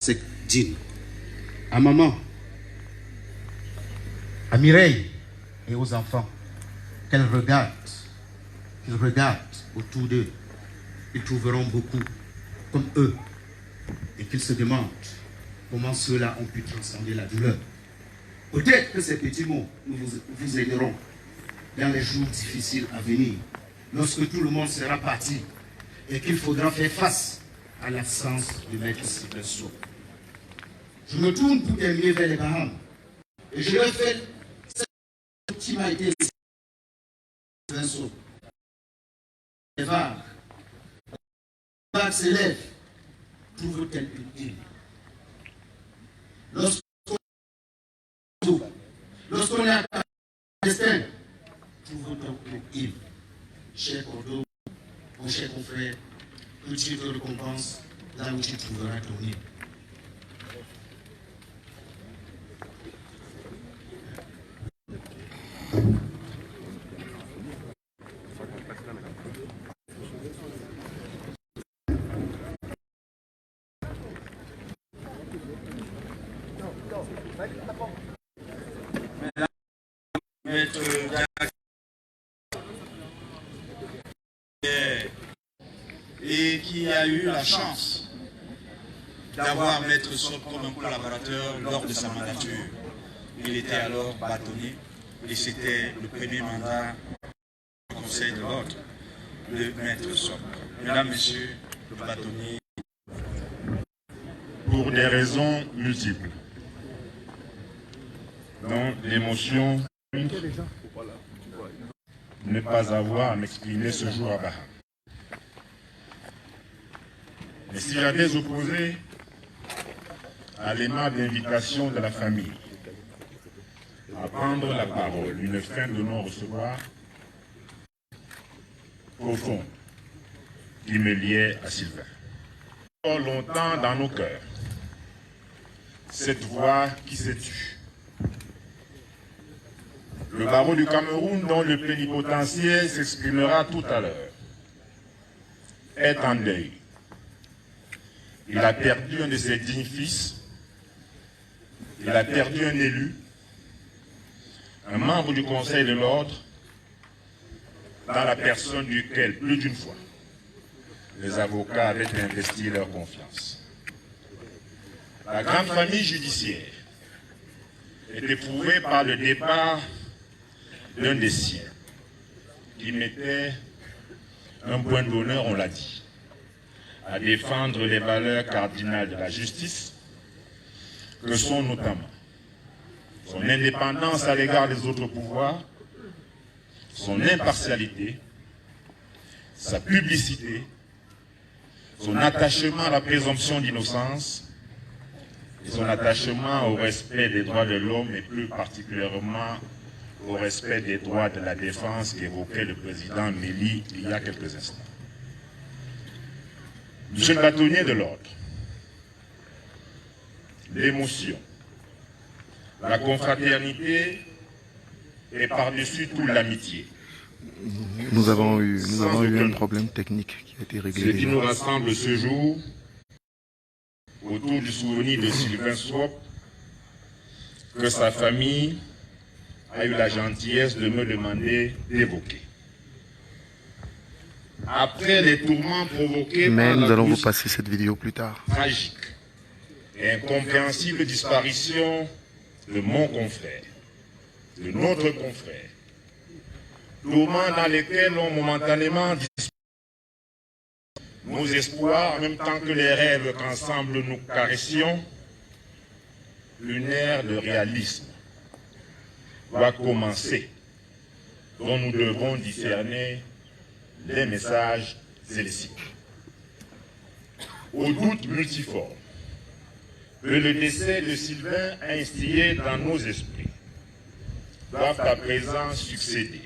C'est Jean. À maman, à Mireille et aux enfants, qu'ils regardent autour d'eux. Ils trouveront beaucoup comme eux et qu'ils se demandent comment ceux-là ont pu transcender la douleur. Peut-être que ces petits mots vous aideront dans les jours difficiles à venir, lorsque tout le monde sera parti et qu'il faudra faire face à l'absence de Maître Sylvain Sceaux. Je me tourne pour terminer vers les Bahamas et je leur fais cette qui m'a été Sylvain Sceaux. Les vagues s'élèvent, trouve-t-elle une île. Lorsqu'on est à destin, trouve-t-on une île. Cher Cordeau, mon cher confrère, que Dieu te récompense là où tu trouveras ton île. Et qui a eu la chance d'avoir Maître Sceaux comme un collaborateur lors de sa mandature. Il était alors bâtonnier et c'était le premier mandat du Conseil de l'Ordre de Maître Sceaux. Mesdames, Messieurs, le bâtonnier. Pour des raisons multiples, dont l'émotion, ne pas avoir à m'exprimer ce jour à Baham. Mais si j'avais opposé à l'aimable invitation de la famille à prendre la parole, une fin de non-recevoir profonde qui me liait à Sylvain. Longtemps dans nos cœurs, cette voix qui s'est tue. Le barreau du Cameroun, dont le plénipotentiaire s'exprimera tout à l'heure, est en deuil. Il a perdu un de ses dignes fils, il a perdu un élu, un membre du Conseil de l'Ordre, dans la personne duquel, plus d'une fois, les avocats avaient investi leur confiance. La grande famille judiciaire est éprouvée par le départ d'un des siens, qui mettait un point d'honneur, on l'a dit, à défendre les valeurs cardinales de la justice, que sont notamment son indépendance à l'égard des autres pouvoirs, son impartialité, sa publicité, son attachement à la présomption d'innocence et son attachement au respect des droits de l'homme et plus particulièrement au respect des droits de la défense qu'évoquait le président Méli il y a quelques instants. Monsieur le bâtonnier de l'Ordre, l'émotion, la confraternité et par-dessus tout l'amitié. Nous avons eu un problème technique qui a été réglé. Ce qui nous rassemble ce jour autour du souvenir de Sylvain Sceaux, que sa famille a eu la gentillesse de me demander d'évoquer. Après les tourments provoqués Mais par nous la allons vous passer cette vidéo plus tard. tragique et incompréhensible disparition de mon confrère, de notre confrère, tourments dans lesquels ont momentanément disparu nos espoirs en même temps que les rêves qu'ensemble nous caressions, une ère de réalisme va commencer, dont nous devons discerner les messages et les cycles. Aux doutes multiformes que le décès de Sylvain a instillé dans nos esprits, doivent à présent succéder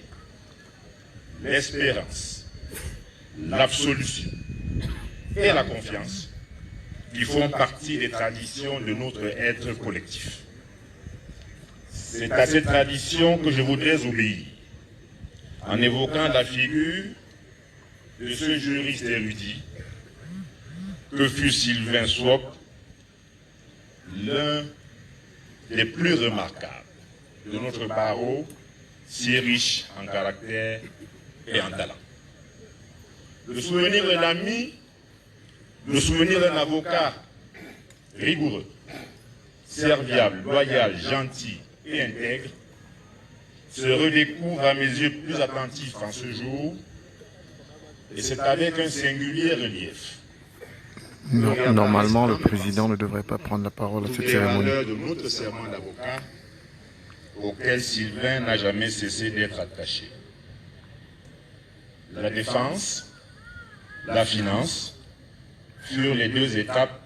l'espérance, l'absolution et la confiance qui font partie des traditions de notre être collectif. C'est à cette tradition que je voudrais obéir, en évoquant la figure de ce juriste érudit que fut Sylvain Sceaux, l'un des plus remarquables de notre barreau, si riche en caractère et en talent. Le souvenir d'un ami, le souvenir d'un avocat rigoureux, serviable, loyal, gentil et intègre se redécouvre à mes yeux plus attentif en ce jour, et c'est avec un singulier relief. Normalement, le président ne devrait pas prendre la parole à cette cérémonie. De notre serment d'avocat, auquel Sylvain n'a jamais cessé d'être attaché. La défense, la finance furent les deux étapes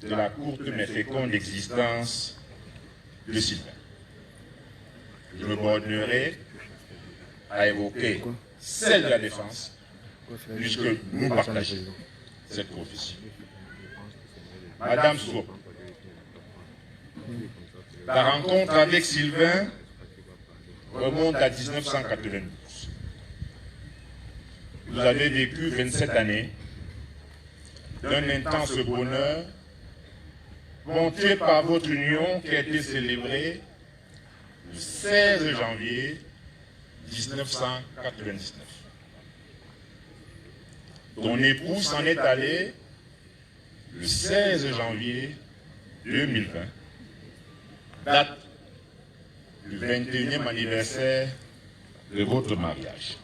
de la courte mais féconde existence de Sylvain. Je me bornerai à évoquer celle de la défense, puisque nous partageons cette profession. Madame Sour, la rencontre avec Sylvain remonte à 1992. Vous avez vécu 27 années d'un intense bonheur, monté par votre union qui a été célébrée le 16 janvier 1999. Ton époux s'en est allé le 16 janvier 2020, date du 21e anniversaire de votre mariage.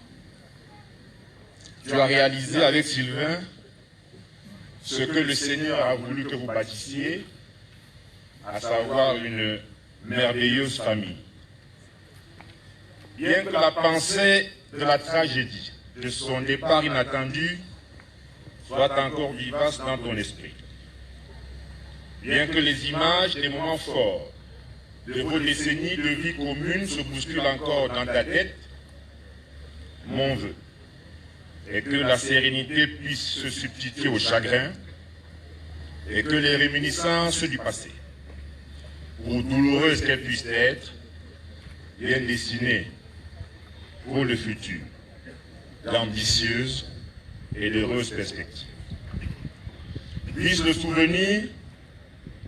Tu as réalisé avec Sylvain ce que le Seigneur a voulu que vous bâtissiez, à savoir une merveilleuse famille. Bien que la pensée de la tragédie, de son départ inattendu, soit encore vivace dans ton esprit. Bien que les images des moments forts de vos décennies de vie commune se bousculent encore dans ta tête, mon vœu est que la sérénité puisse se substituer au chagrin et que les réminiscences du passé, pour douloureuses qu'elles puissent être, viennent dessiner pour le futur d'ambitieuses et d'heureuses perspectives. Puisse le souvenir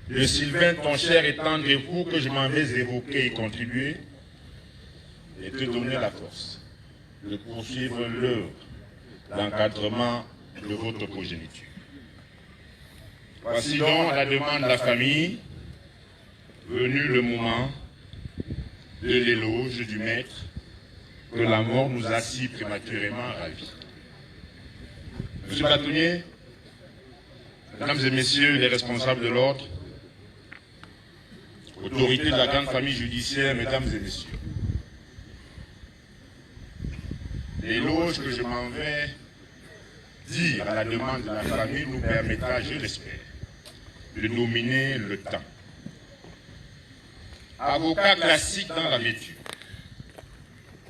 de Sylvain, ton cher et tendre époux, que je m'en vais évoquer et contribuer, et te donner la force de poursuivre l'œuvre d'encadrement de votre progéniture. Voici donc, à la demande de la famille, venu le moment de l'éloge du maître que la mort nous a si prématurément ravis. Monsieur Bâtonnier, mesdames et messieurs les responsables de l'ordre, autorités de la grande famille judiciaire, mesdames et messieurs, l'éloge que je m'en vais dire à la demande de la famille nous permettra, je l'espère, de dominer le temps. Avocat classique dans la métier,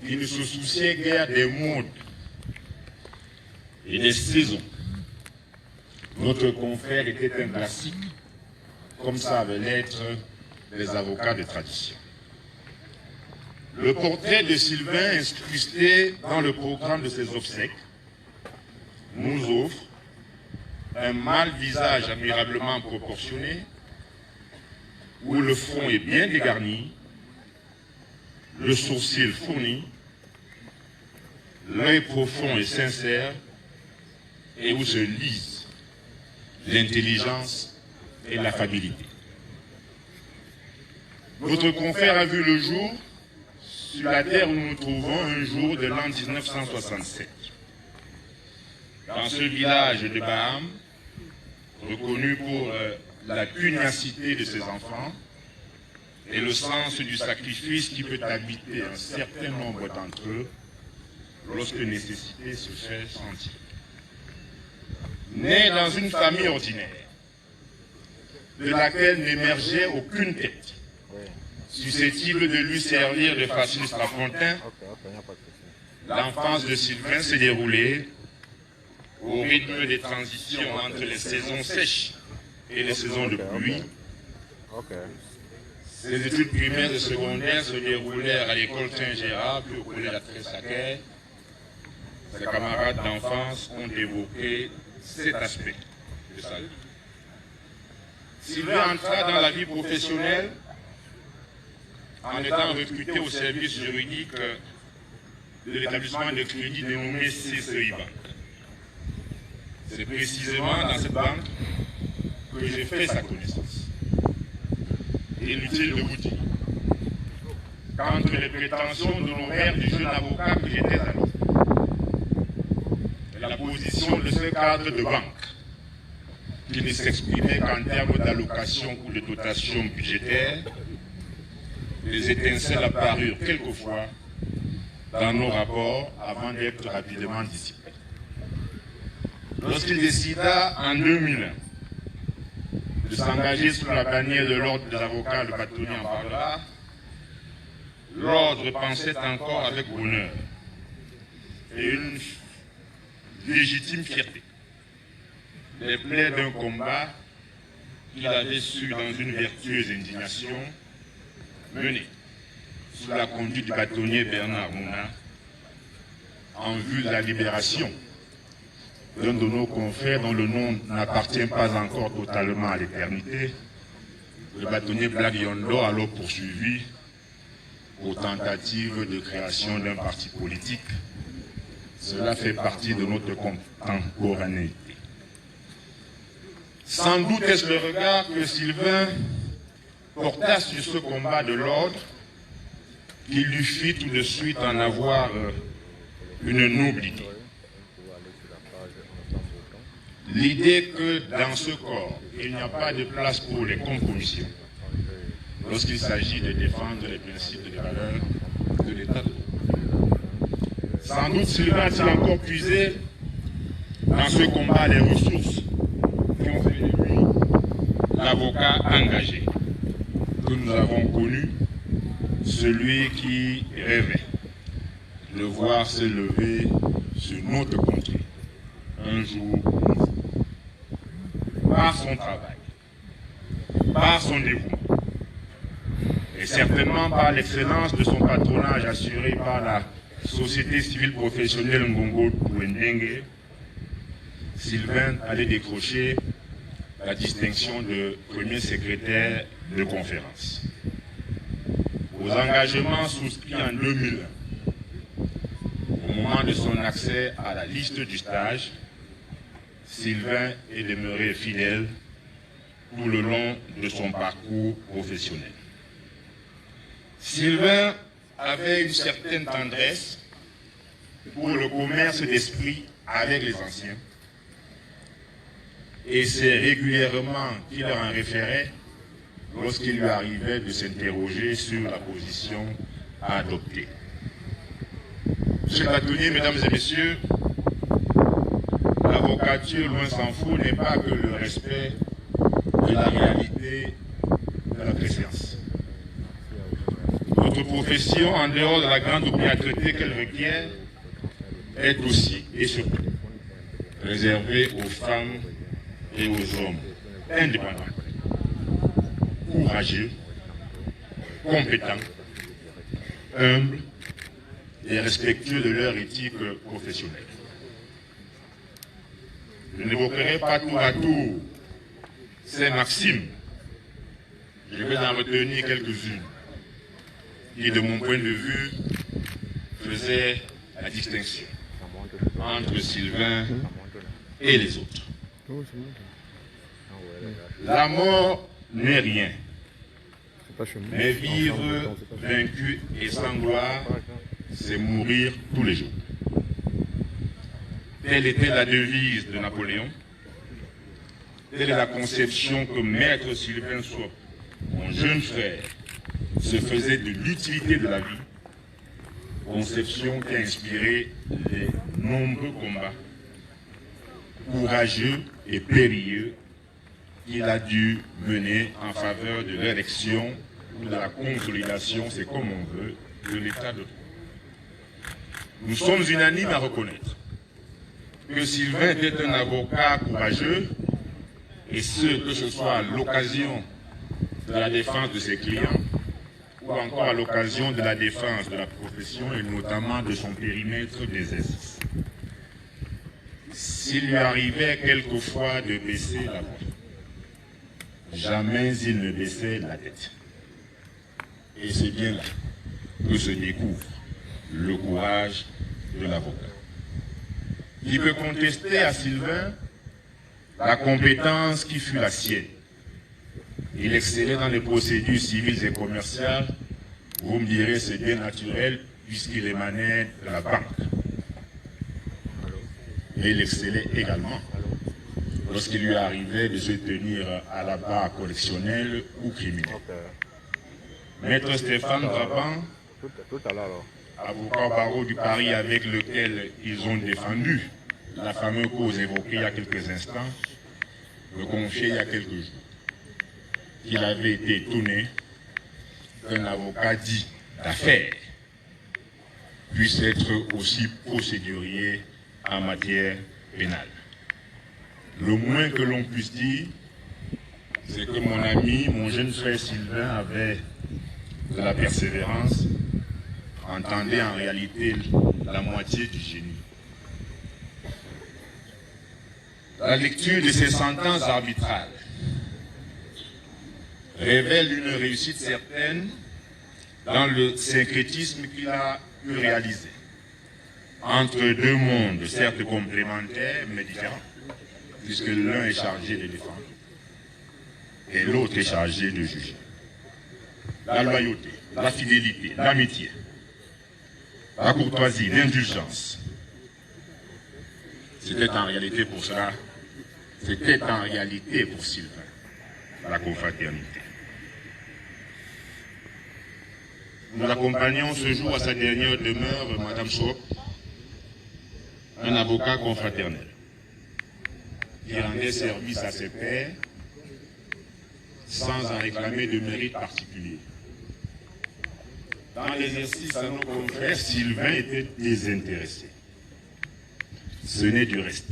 qui ne se souciait guère des modes et des saisons. Notre confrère était un classique, comme ça avait l'être les avocats de tradition. Le portrait de Sylvain, incrusté dans le programme de ses obsèques, nous offre un mâle visage admirablement proportionné, où le front est bien dégarni, le sourcil fourni, l'œil profond et sincère, et où se lisent l'intelligence et l'affabilité. Notre confrère a vu le jour sur la terre où nous nous trouvons un jour de l'an 1967. Dans ce village de Baham, reconnu pour la pugnacité de ses enfants et le sens du sacrifice qui peut habiter un certain nombre d'entre eux lorsque nécessité se fait sentir. Né dans une famille ordinaire, de laquelle n'émergeait aucune tête, susceptible de lui servir de facile strapontin, l'enfance de Sylvain s'est déroulée au rythme des transitions entre les saisons sèches et les saisons de pluie. Ses études primaires et secondaires se déroulèrent à l'école Saint-Gérard, puis au collège La Tressaquet. Ses camarades d'enfance ont évoqué cet aspect de sa vie. Sylvain entra dans la vie professionnelle en étant recruté au service juridique de l'établissement de crédit dénommé CCI Bank. C'est précisément dans cette banque que j'ai fait sa connaissance. Inutile de vous dire qu'entre les prétentions d'honoraires du jeune avocat que j'étais ami et la position de ce cadre de banque, qui ne s'exprimait qu'en termes d'allocation ou de dotation budgétaire, les étincelles apparurent quelquefois dans nos rapports avant d'être rapidement dissipées. Lorsqu'il décida en 2001 de s'engager sous la bannière de l'ordre des avocats, le bâtonnier en parlera, l'ordre pensait encore avec bonheur et une légitime fierté les plaies d'un combat qu'il avait su dans une vertueuse indignation mener sous la conduite du bâtonnier Bernard Mouna en vue de la libération d'un de nos confrères dont le nom n'appartient pas encore totalement à l'éternité, le bâtonnier Black Yondo, alors poursuivi aux tentatives de création d'un parti politique. Cela fait partie de notre contemporanéité. Sans doute est-ce le regard que Sylvain porta sur ce combat de l'ordre qui lui fit tout de suite en avoir une noble idée. L'idée que dans ce corps, il n'y a pas de place pour les compromissions lorsqu'il s'agit de défendre les principes et les valeurs de l'État de droit. Sans doute Sylvain a-t-il encore puisé dans ce combat les ressources qui ont fait de lui l'avocat engagé que nous avons connu, celui qui rêvait de voir se lever sur notre contrée un jour par son travail, par son dévouement et certainement par l'excellence de son patronage assuré par la Société civile professionnelle Ngongo Touendenge. Sylvain allait décrocher la distinction de premier secrétaire de conférence. Aux engagements souscrits en 2001, au moment de son accès à la liste du stage, Sylvain est demeuré fidèle tout le long de son parcours professionnel. Sylvain avait une certaine tendresse pour le commerce d'esprit avec les anciens et c'est régulièrement qu'il leur en référait lorsqu'il lui arrivait de s'interroger sur la position à adopter. Monsieur le bâtonnier, mesdames et messieurs, l'avocature, loin s'en faut, n'est pas que le respect de la réalité de la préséance. Notre profession, en dehors de la grande opiniâtreté qu'elle requiert, est aussi et surtout réservée aux femmes et aux hommes indépendants, courageux, compétents, humbles et respectueux de leur éthique professionnelle. Je n'évoquerai pas tour à tour ces maximes. Je vais en retenir quelques-unes qui, de mon point de vue, faisaient la distinction entre Sylvain et les autres. La mort n'est rien, mais vivre vaincu et sans gloire, c'est mourir tous les jours. Telle était la devise de Napoléon. Telle est la conception que Maître Sylvain Sop, mon jeune frère, se faisait de l'utilité de la vie, conception qui a inspiré les nombreux combats courageux et périlleux qu'il a dû mener en faveur de l'élection ou de la consolidation, c'est comme on veut, de l'État de droit. Nous sommes unanimes à reconnaître que Sylvain était un avocat courageux et que ce soit à l'occasion de la défense de ses clients ou encore à l'occasion de la défense de la profession et notamment de son périmètre d'exercice. S'il lui arrivait quelquefois de baisser la voix, jamais il ne baissait la tête. Et c'est bien là que se découvre le courage de l'avocat. Il peut contester à Sylvain la compétence qui fut la sienne. Il excellait dans les procédures civiles et commerciales. Vous me direz, c'est bien naturel puisqu'il émanait de la banque. Mais il excellait également lorsqu'il lui arrivait de se tenir à la barre correctionnelle ou criminelle. Maître Stéphane Brabant, avocat au barreau du Paris avec lequel ils ont défendu la fameuse cause évoquée il y a quelques instants, me confiait il y a quelques jours qu'il avait été étonné qu'un avocat dit d'affaires puisse être aussi procédurier en matière pénale. Le moins que l'on puisse dire, c'est que mon ami, mon jeune frère Sylvain avait de la persévérance, entendait en réalité la moitié du génie. La lecture de ces sentences arbitrales révèle une réussite certaine dans le syncrétisme qu'il a pu réaliser entre deux mondes, certes complémentaires, mais différents, puisque l'un est chargé de défendre et l'autre est chargé de juger. La loyauté, la fidélité, l'amitié, la courtoisie, l'indulgence. C'était en réalité pour cela, c'était en réalité pour Sylvain, la confraternité. Nous accompagnons ce jour à sa dernière demeure Madame Sop, un avocat confraternel, qui rendait service à ses pairs sans en réclamer de mérite particulier. Dans l'exercice à nos confrères, Sylvain était désintéressé. Ce n'est du reste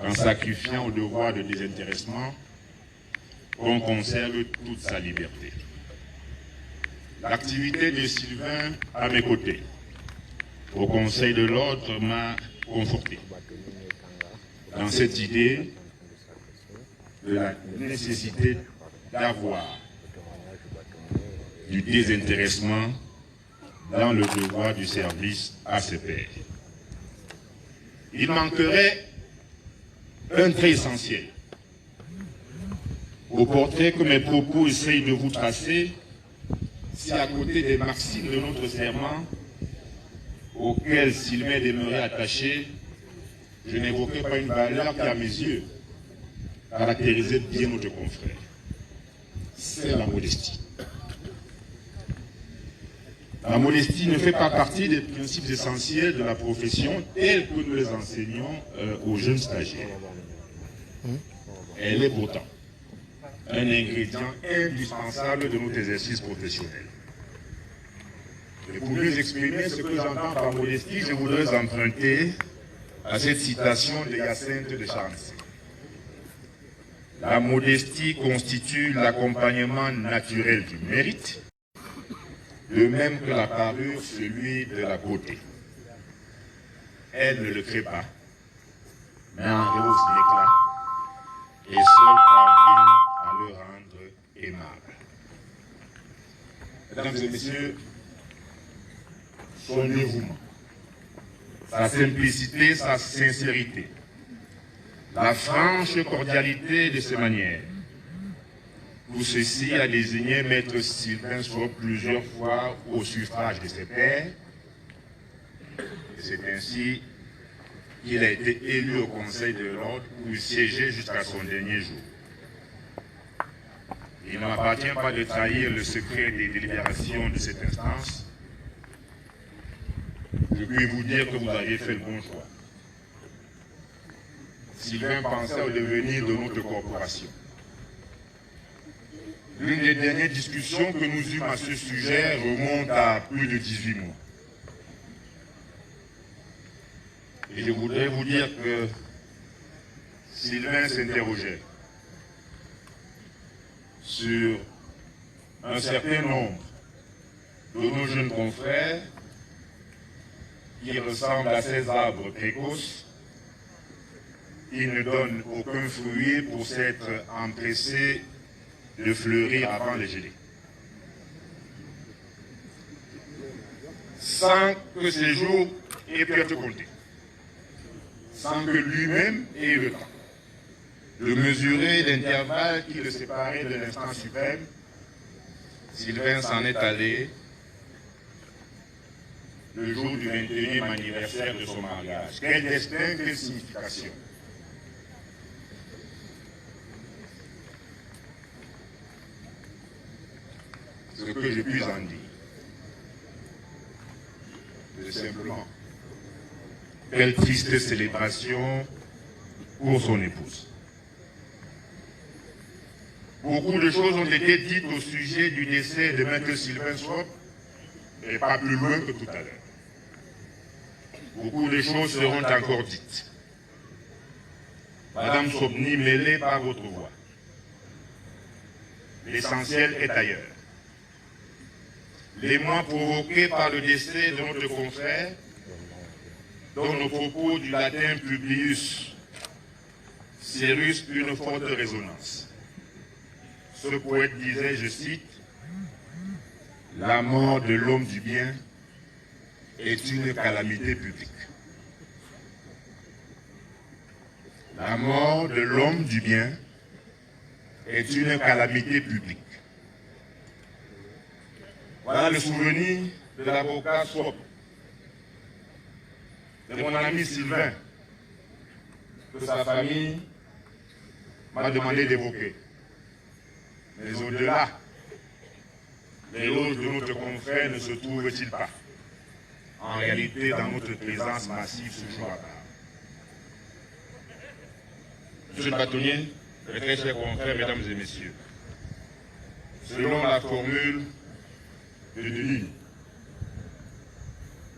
en sacrifiant au devoir de désintéressement qu'on conserve toute sa liberté. L'activité de Sylvain à mes côtés, au Conseil de l'Ordre, m'a conforté dans cette idée de la nécessité d'avoir du désintéressement dans le devoir du service à ses pairs. Il manquerait un trait essentiel au portrait que mes propos essayent de vous tracer, si à côté des maximes de notre serment, auxquelles Sylvain demeurait attaché, je n'évoquais pas une valeur qui, à mes yeux, caractérisait bien notre confrère. C'est la modestie. La modestie ne fait pas partie des principes essentiels de la profession tels que nous les enseignons aux jeunes stagiaires. Elle est pourtant un ingrédient indispensable de notre exercice professionnel. Et pour mieux exprimer ce que j'entends par modestie, je voudrais emprunter à cette citation de Hyacinthe de Charny. La modestie constitue l'accompagnement naturel du mérite, de même que la parure celui de la beauté. Elle ne le crée pas, mais en rehausse l'éclat, et seule parvient à le rendre aimable. Mesdames et messieurs, son dévouement, sa simplicité, sa sincérité, la franche cordialité de ses manières, tout ceci a désigné Maître Sylvain Sop plusieurs fois au suffrage de ses pairs, et c'est ainsi qu'il a été élu au Conseil de l'Ordre où il siégeait jusqu'à son dernier jour. Il ne m'appartient pas de trahir le secret des délibérations de cette instance. Je puis vous dire que vous aviez fait le bon choix. Sylvain pensait au devenir de notre corporation. L'une des dernières discussions que nous eûmes à ce sujet remonte à plus de 18 mois. Et je voudrais vous dire que Sylvain s'interrogeait sur un certain nombre de nos jeunes confrères qui ressemblent à ces arbres précoces qui ne donne aucun fruit pour s'être empressé de fleurir avant le gelé. Sans que ces jours aient pu être comptés, sans que lui-même ait eu le temps de mesurer l'intervalle qui le séparait de l'instant suprême, Sylvain s'en est allé le jour du 21e anniversaire de son mariage. Quel destin, quelle signification! Ce que je puis en dire, c'est simplement quelle triste célébration pour son épouse. Beaucoup de choses ont été dites au sujet du décès de Maître Sylvain Swop, et pas plus loin que tout à l'heure. Beaucoup de choses seront encore dites. Madame Swop, n'y mêlez pas votre voix. L'essentiel est ailleurs. L'émoi provoqué par le décès de notre confrère, dont le propos du latin Publius Syrus eut une forte résonance. Ce poète disait, je cite, « La mort de l'homme du bien est une calamité publique. » La mort de l'homme du bien est une calamité publique. Voilà le souvenir de l'avocat Swop, de mon ami Sylvain, que sa famille m'a demandé d'évoquer. Mais au-delà, l'éloge de notre confrère ne se trouve-t-il pas, en réalité, dans notre présence massive ce jour à part. Monsieur le bâtonnier, mes très chers confrères, mesdames et messieurs, selon la formule de Denis,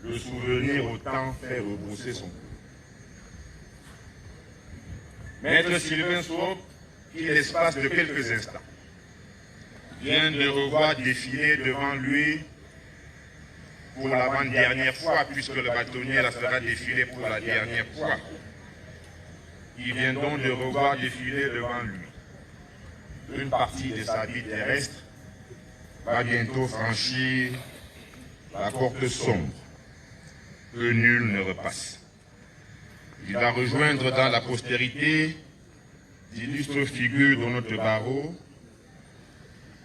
le souvenir autant fait rebrousser son cou. Maître Sylvain Swop, qui l'espace de quelques instants, vient de revoir défiler devant lui pour l'avant-dernière fois, puisque le bâtonnier la fera défiler pour la dernière fois. Il vient donc de revoir défiler devant lui. Une partie de sa vie terrestre va bientôt franchir la porte sombre que nul ne repasse. Il va rejoindre dans la postérité d'illustres figures de notre barreau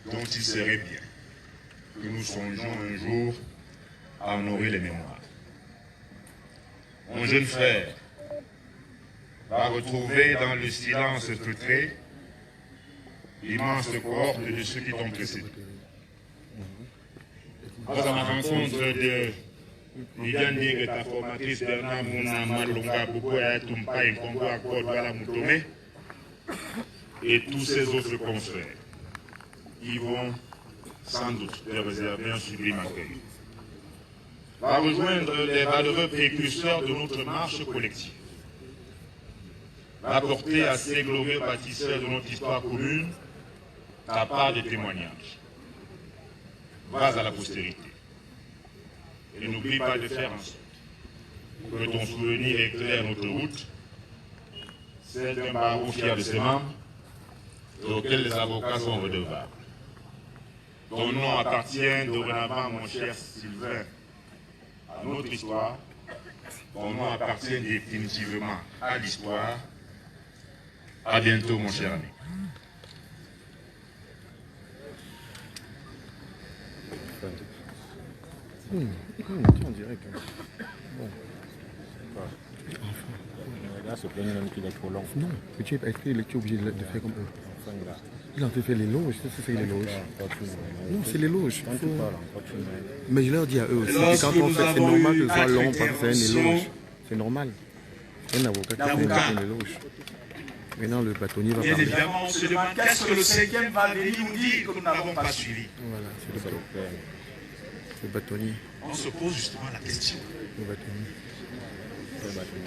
dont il serait bien que nous songeons un jour à honorer les mémoires. Mon jeune frère va retrouver dans le silence feutré l'immense cohorte de ceux qui t'ont précédé. À la rencontre de Lidiane et ta formatrice Bernard Mouna Malonga Bokoya Tumpa et Congo Accord Douala Moutomé et tous ces autres confrères qui vont sans doute leur réserver un sublime accueil. Va rejoindre les valeureux précurseurs de notre marche collective. Va porter à ces glorieux bâtisseurs de notre histoire commune ta part de témoignages. Vas à la postérité. Et n'oublie pas de faire en sorte que ton souvenir éclaire notre route, celle d'un barreau fier de ses membres, et auquel les avocats sont redevables. Ton nom appartient dorénavant, mon cher Sylvain, à notre histoire. Ton nom appartient définitivement à l'histoire. À bientôt, mon cher ami. On dirait que... Bon. Là, se plaignent même qu'il est trop long. Non, mais tu es obligé de faire comme eux. Ils ont fait l'éloge, c'est l'éloge. Non, c'est l'éloge. Mais je leur dis à eux aussi, que quand on fait, c'est normal que ce soit long parce que c'est un éloge. C'est normal. Un avocat qui fait un éloge. Maintenant, le bâtonnier va parler. Bien évidemment, on se demande qu'est-ce que le 5e va venir nous dire que nous n'avons pas suivi. Voilà, c'est le bâtonnier. On se pose justement la question. Le bâtonnier.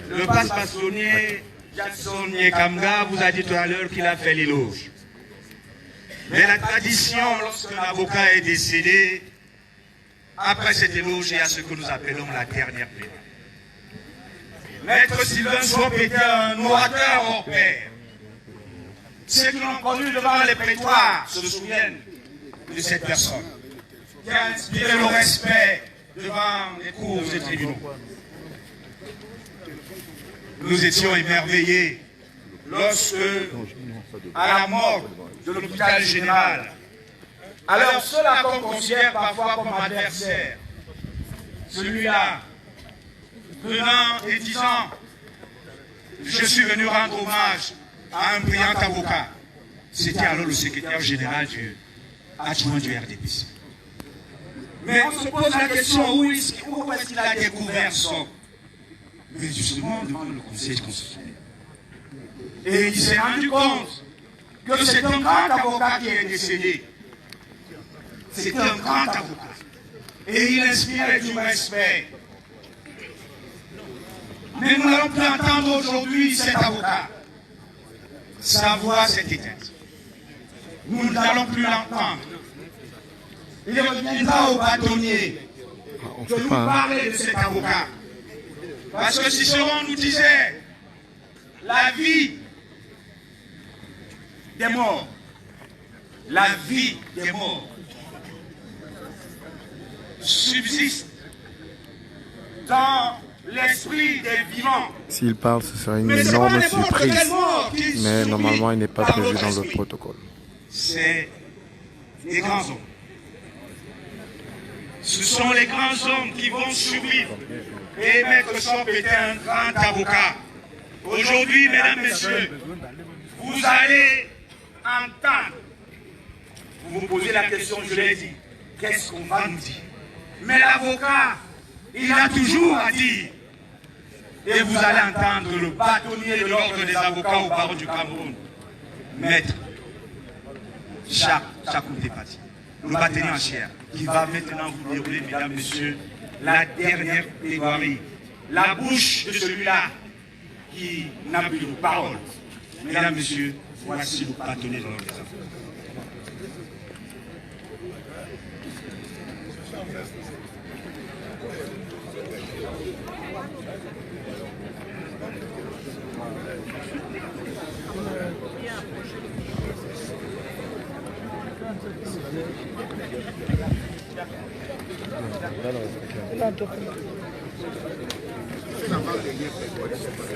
Le passe-bâtonnier Jackson Nyekamga vous a dit tout à l'heure qu'il a fait l'éloge. Mais la tradition, lorsqu'un avocat est décédé, après cet éloge, il y a ce que nous appelons la dernière plénale. Maître Sylvain Sop était un orateur hors pair. Ceux qui l'ont connu devant les prétoires se souviennent de cette personne qui a inspiré le respect devant les cours et tribunaux. Nous étions émerveillés lorsque, à la mort de l'hôpital général, alors ceux-là qu'on considère parfois comme adversaires, celui-là, venant et disant « Je suis venu rendre hommage à un brillant avocat », c'était alors le secrétaire général adjoint du RDPC. Mais on se pose la question, où est-ce qu'il a découvert ça? Mais justement devant le Conseil constitutionnel. Et il s'est rendu compte que c'est un grand avocat qui est décédé. C'était un grand avocat. Et il inspirait du respect. Mais nous n'allons plus entendre aujourd'hui cet avocat. Sa voix s'est éteinte. Nous n'allons plus l'entendre. Il reviendra au bâtonnier de nous parler de cet avocat. Parce que Cicéron nous disait la vie des morts, la vie des morts subsiste dans l'esprit des vivants. S'il parle, ce serait une énorme surprise. Mais normalement, il n'est pas prévu dans le protocole. C'est les grands hommes. Ce sont les grands hommes qui vont survivre. Et Maître Sop était un grand avocat. Aujourd'hui, mesdames, messieurs, vous allez entendre. Vous vous posez la question, je l'ai dit, qu'est-ce qu'on va nous dire? Mais l'avocat, il a toujours à dire. Et vous allez entendre le bâtonnier de l'ordre des avocats au barreau du Cameroun, Maître Chakoute Pati, le bâtonnier en chair, qui va maintenant vous dérouler, mesdames, messieurs, la dernière plaidoirie. La bouche de celui-là qui n'a plus de parole. Mesdames, messieurs, voici le bâtonnier de l'ordre des avocats.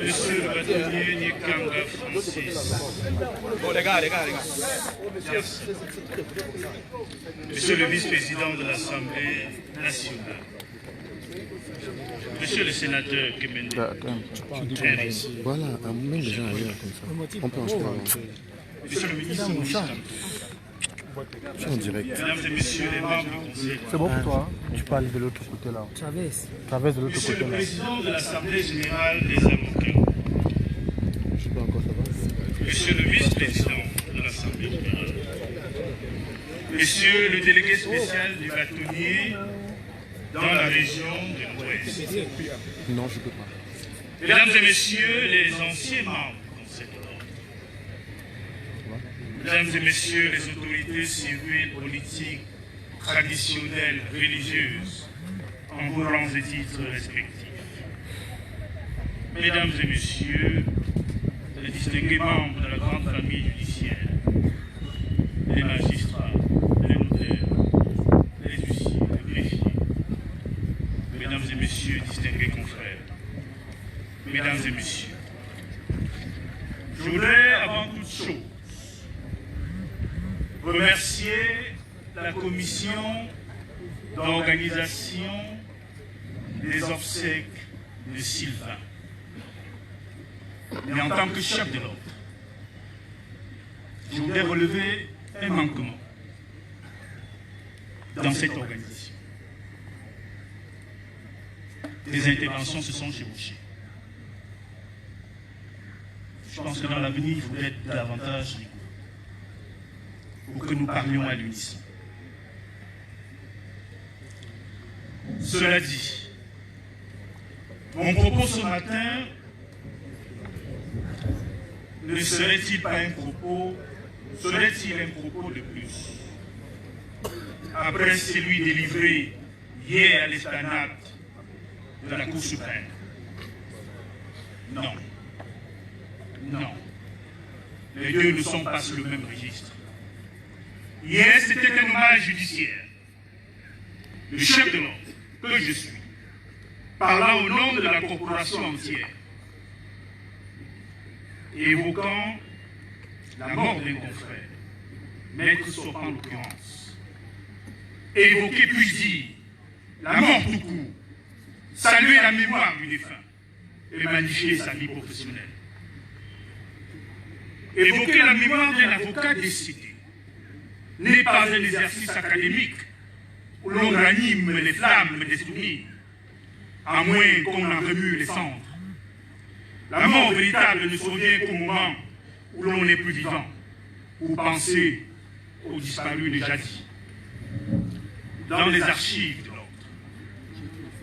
Monsieur le bâtonnier Nikanga Francis. Oh, les gars. Merci. Monsieur le vice-président de l'Assemblée nationale. Monsieur le sénateur Kemende. Voilà, même les gens ailleurs comme ça. On peut enchaîner avant. Monsieur le ministre Moussa. Je suis en direct. Mesdames et messieurs les membres du Conseil. C'est bon pour toi, hein? Tu parles de l'autre côté là. Traverse de l'autre Monsieur côté le là. président de l'Assemblée générale des avocats. Je sais pas encore ça va. Monsieur le vice-président de l'Assemblée générale. Monsieur le délégué spécial du bâtonnier dans la région de l'Ouest. Non, je ne peux pas. Mesdames et messieurs les anciens membres du Conseil de l'ordre. Mesdames et messieurs les autorités civiles, politiques, traditionnelles, religieuses, en vos rangs et titres respectifs. Mesdames et messieurs les distingués membres de la grande famille judiciaire, les magistrats, les notaires, les huissiers, les greffiers, mesdames et messieurs distingués confrères, mesdames et messieurs, je voudrais avant toute chose remercier la commission d'organisation des obsèques de Sylvain. Mais en tant que chef de l'ordre, je voudrais relever un manquement dans cette organisation. Des interventions se sont chevauchées. Je pense que dans l'avenir, il faudrait être davantage rigoureux pour que nous parlions à l'unisson. Cela dit, mon propos ce matin ne serait-il pas un propos, serait-il un propos de plus? Après celui délivré hier à l'esplanade de la Cour suprême. Non. Non. Les deux ne sont pas sur le même registre. Hier, c'était un hommage judiciaire. Le chef de l'ordre, que je suis, parlant au nom de la corporation entière, évoquant la mort d'un confrère, Maître Sop en l'occurrence, évoquer, puis dire, la mort tout court, saluer la mémoire du défunt et magnifier sa vie professionnelle. Évoquer la mémoire d'un avocat décédé n'est pas un exercice académique où l'on ranime les flammes des souvenirs, à moins qu'on en remue les cendres. La mort véritable ne survient qu'au moment où l'on n'est plus vivant, pour penser aux disparus déjà dit. Dans les archives de l'ordre,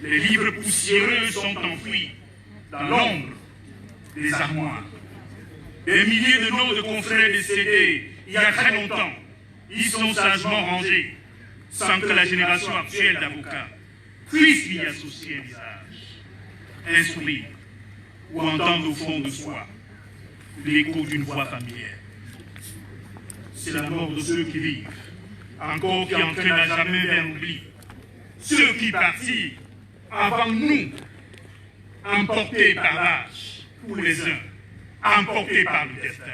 les livres poussiéreux sont enfouis dans l'ombre des armoires. Des milliers de noms de confrères décédés il y a très longtemps, ils sont sagement rangés, sans que la génération actuelle d'avocats puisse y associer un visage, un sourire, ou entendre au fond de soi l'écho d'une voix familière. C'est la mort de ceux qui vivent, encore qui entraîne à jamais vers l'oubli. Ceux qui partirent avant nous, emportés par l'âge pour les uns, emportés par le destin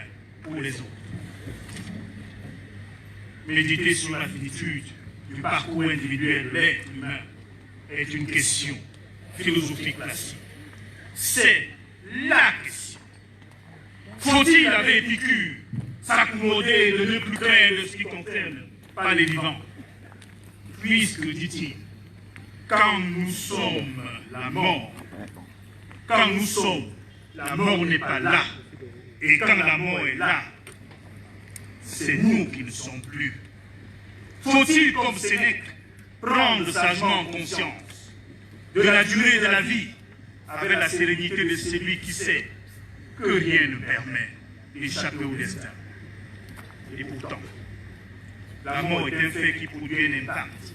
pour les autres. Méditer sur la finitude du parcours individuel de l'être humain est une question philosophique classique. C'est la question. Faut-il, avec Épicure, s'accommoder de ne plus craindre ce qui concerne pas les vivants? Puisque, dit-il, quand nous sommes la mort, quand nous sommes, la mort n'est pas là. Et quand la mort est là, c'est nous qui ne sommes plus. Faut-il, comme Sénèque, prendre sagement conscience de la durée de la vie avec la sérénité de celui qui sait que rien ne permet d'échapper au destin? Et pourtant, la mort est un fait qui produit un impact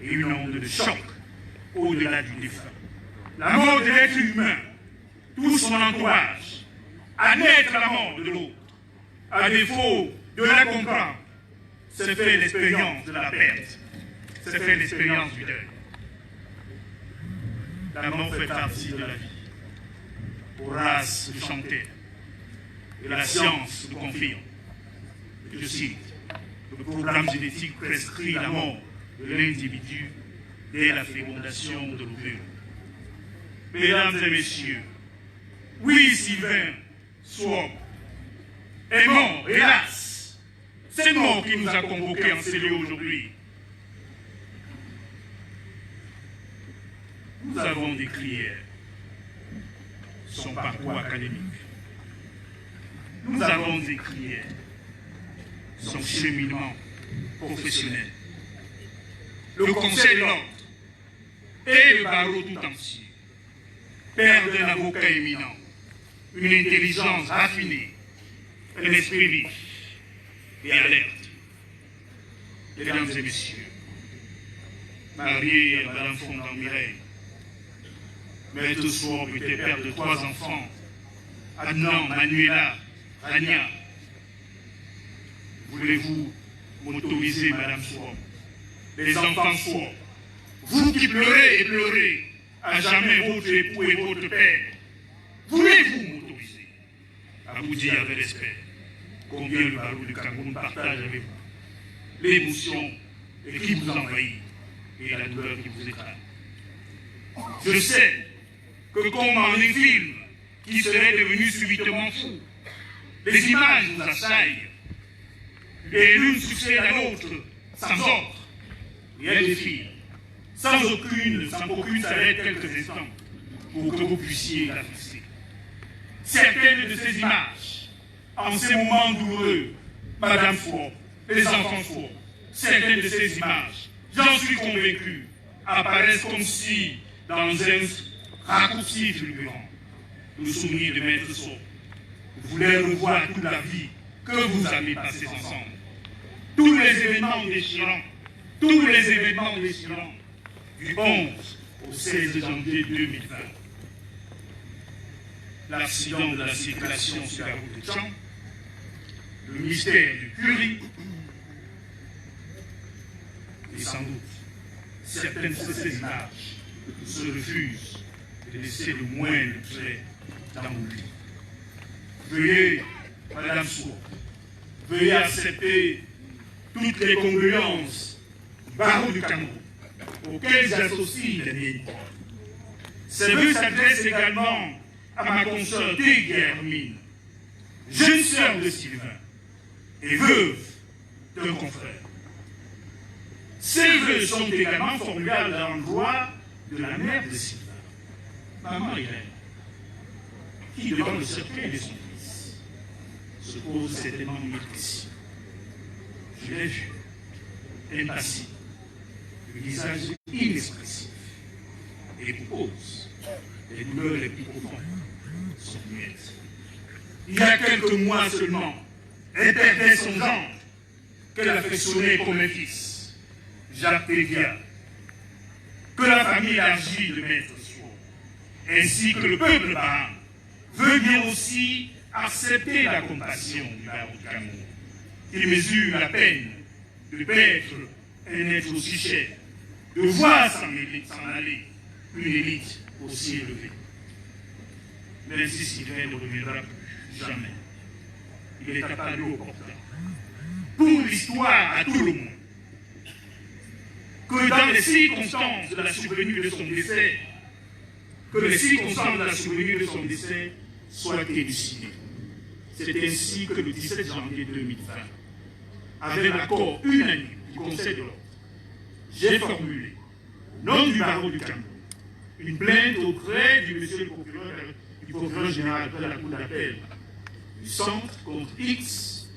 et une onde de choc au-delà du défunt. La mort de l'être humain, tout son entourage, à naître à la mort de l'autre, à défaut de la comprendre, c'est fait l'expérience de la perte, c'est fait l'expérience du deuil. La mort fait partie de la vie. Horace le chantait, et la science le confirme. Je cite, le programme génétique prescrit la mort de l'individu dès la fécondation de l'ovule. Mesdames et messieurs, oui, Sylvain Sop est mort, hélas. C'est mort qui nous a convoqués en ces lieux aujourd'hui. Nous avons décrit son parcours académique. Nous avons décrit son cheminement professionnel. Le Conseil de l'ordre et le barreau tout entier père d'un avocat éminent, une intelligence raffinée, un esprit vif et alerte. Mesdames et messieurs, marié à Mme Fondant-Mireille, Maître Sop était père de 3 enfants, Adnan, Manuela, Rania. Voulez-vous m'autoriser, Madame Sop, les enfants Sop, vous qui pleurez et pleurez à jamais votre époux et votre père, voulez-vous m'autoriser à vous dire avec respect combien le barreau du Cameroun partage avec vous l'émotion qui vous envahit et la douleur qui vous étreint? Je sais que comme en un film qui serait devenu subitement fou, les images vous assaillent et l'une succède à l'autre sans ordre et elle défile sans qu'aucune s'arrête quelques instants pour que vous puissiez la fixer. Certaines de ces images, en ces moments douloureux, Madame Sop, les enfants Sop, certaines de ces images, j'en suis convaincu, apparaissent comme si, dans un raccourci fulgurant, le souvenir de Maître Sop voulait revoir toute la vie que vous avez passée ensemble. Tous les événements déchirants, du 11 au 16 janvier 2020. l'accident de la circulation sur la route de Tchang, le mystère du Curie, et sans doute certaines de ces images se refusent de laisser le moindre trait dans l'oubli. Veuillez, Madame Sour, veuillez accepter toutes les congruences du barreau du Cameroun auxquelles j'associe les miennes. Ces vœux s'adressent également à ma consoeur Guermine, jeune sœur de Sylvain et veuve d'un confrère. Ces vœux sont également formulables à l'endroit de la mère de Sylvain, maman Hélène, qui, devant le cercueil de son fils, se pose certainement une question. Je l'ai vu, impassible, le visage inexpressif, et propose les douleurs les plus profondes sont muettes. Il y a quelques mois seulement, elle perdait son gendre qu'elle affectionnait comme un fils, Jacques Tévia, que la famille élargie de Maître Sour, ainsi que le peuple bahan, veut bien aussi accepter la compassion du barreau du Cameroun. Il mesure la peine de perdre un être aussi cher, de voir s'en aller une élite aussi élevée. Mais ainsi Sylvain ne reviendra plus, jamais. Il est apparu opportun pour l'histoire à tout le monde que dans les circonstances de la survenue de son décès, soient élucidées. C'est ainsi que le 17 janvier 2020, avec l'accord unanime du Conseil de l'Ordre, j'ai formulé, au nom du barreau du Cameroun, une plainte auprès du monsieur le procureur général de la Cour d'appel du centre contre X,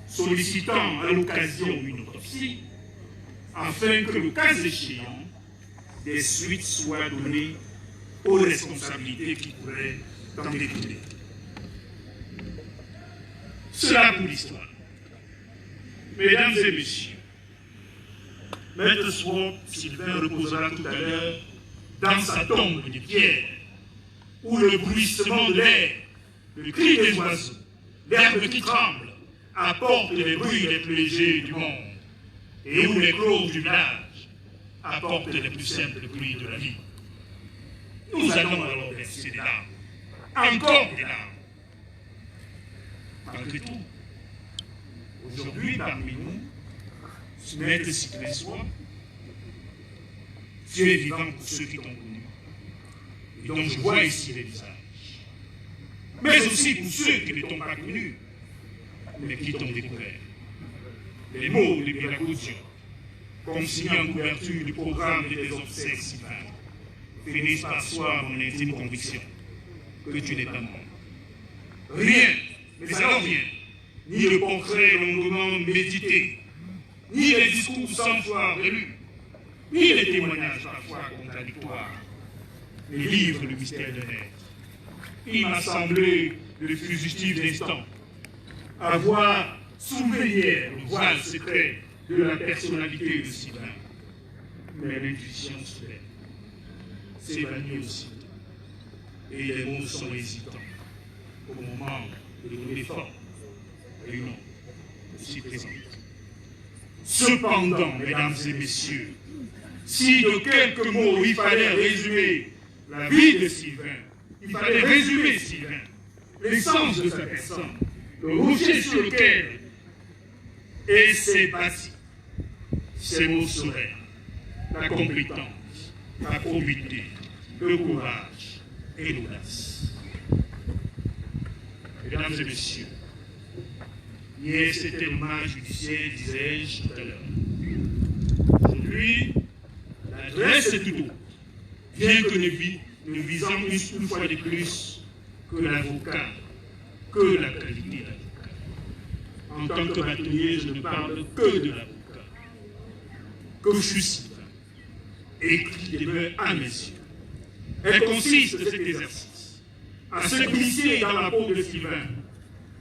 sollicitant à l'occasion une autopsie, afin que le cas échéant, des suites soient données aux responsabilités qui pourraient en découler. Cela pour l'histoire. Mesdames et messieurs, Maître Sour Sylvain reposera tout à l'heure dans sa tombe de pierre, où le bruissement de l'air, le cri des oiseaux, l'herbe qui tremble, apportent les bruits les plus légers du monde, et où les cloches du village apportent les plus simples bruits de la vie. Nous allons alors verser des larmes, encore des larmes. Malgré tout, aujourd'hui parmi nous, Maître Sylvain Sour, tu es vivant pour ceux qui t'ont connu, et dont je vois ici les visages, mais aussi pour ceux qui ne t'ont pas connu, mais qui t'ont découvert. Les mots de Biragoudio, consignés en couverture du programme des obsèques Sylvain, finissent par soi mon intime conviction que tu n'es pas mort. Rien, mais alors rien, ni le portrait longuement médité, ni les discours 100 fois relus, ni les témoignages parfois contradictoires, les livres du mystère de l'être. Il m'a semblé, le fugitif d'instant, avoir soulevé hier le voile secret de la personnalité de Sylvain. Mais l'intuition se lève, s'évanouit aussi, et les mots sont hésitants au moment de donner forme à une ombre aussi présente. Cependant, mesdames et messieurs, si de quelques mots il fallait résumer la vie de Sylvain, il fallait résumer Sylvain, l'essence de sa personne, le rocher sur lequel et s'est bâti, ces mots seraient la compétence, la probité, le courage et l'audace. Mesdames et messieurs, hier c'était le match judiciaire, disais-je tout à l'heure. Aujourd'hui, l'adresse est tout autre, bien que ne visant une fois de plus que l'avocat, que la qualité d'avocat. En tant que bâtonnier, je ne parle que de l'avocat, que je suis Sylvain, et qui demeure à mes yeux. Elle consiste, cet exercice, à se glisser dans la peau de Sylvain,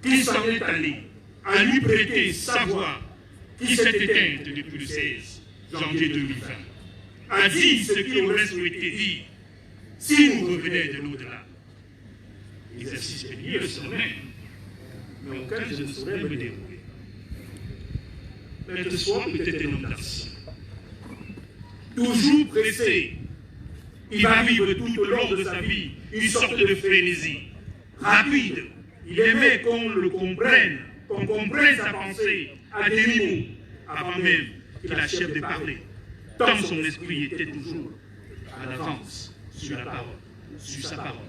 qui s'en est allé, à lui prêter sa voix, qui s'est éteinte depuis le 16 janvier 2020, a dit ce qu'il aurait souhaité dire si nous revenait de l'au-delà. exercice périlleux, c'est le même, mais auquel je ne saurais me dérouler. Maître Swamp était un homme d'action. Toujours pressé, il va vivre tout au long de sa vie une sorte de frénésie. Rapide, il aimait qu'on le comprenne, qu'on comprenne sa pensée à demi-mot, avant même qu'il achève de parler. Tant son esprit était toujours à l'avance sur la parole, sur sa parole.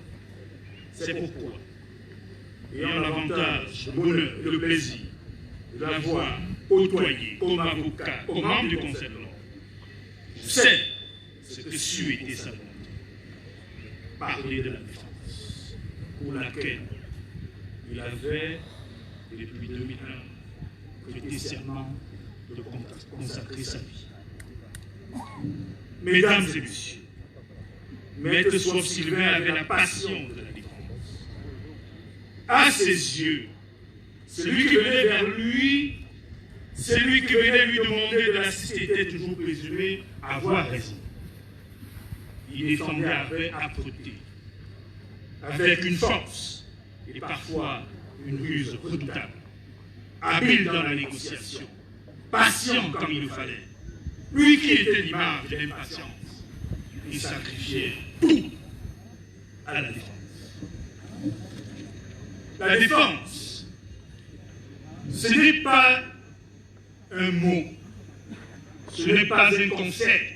C'est pourquoi, ayant l'avantage, le bonheur et le plaisir de l'avoir côtoyé comme avocat, comme membre du Conseil de l'ordre, je sais ce que sut été sa volonté. Parler de la défense, pour laquelle il avait, depuis 2001, prêté serment de consacrer sa vie. Mesdames et messieurs, Maître Swamp Sylvain avait la passion de la défense. À ses yeux, celui qui venait vers lui, celui qui venait lui demander de l'assister était toujours présumé avoir raison. Il défendait avec âpreté, avec une force et parfois une ruse redoutable, habile dans la négociation, patient comme il le fallait. Lui qui était l'image de l'impatience, il sacrifiait tout à la défense. La défense, ce n'est pas un mot, ce n'est pas un concept,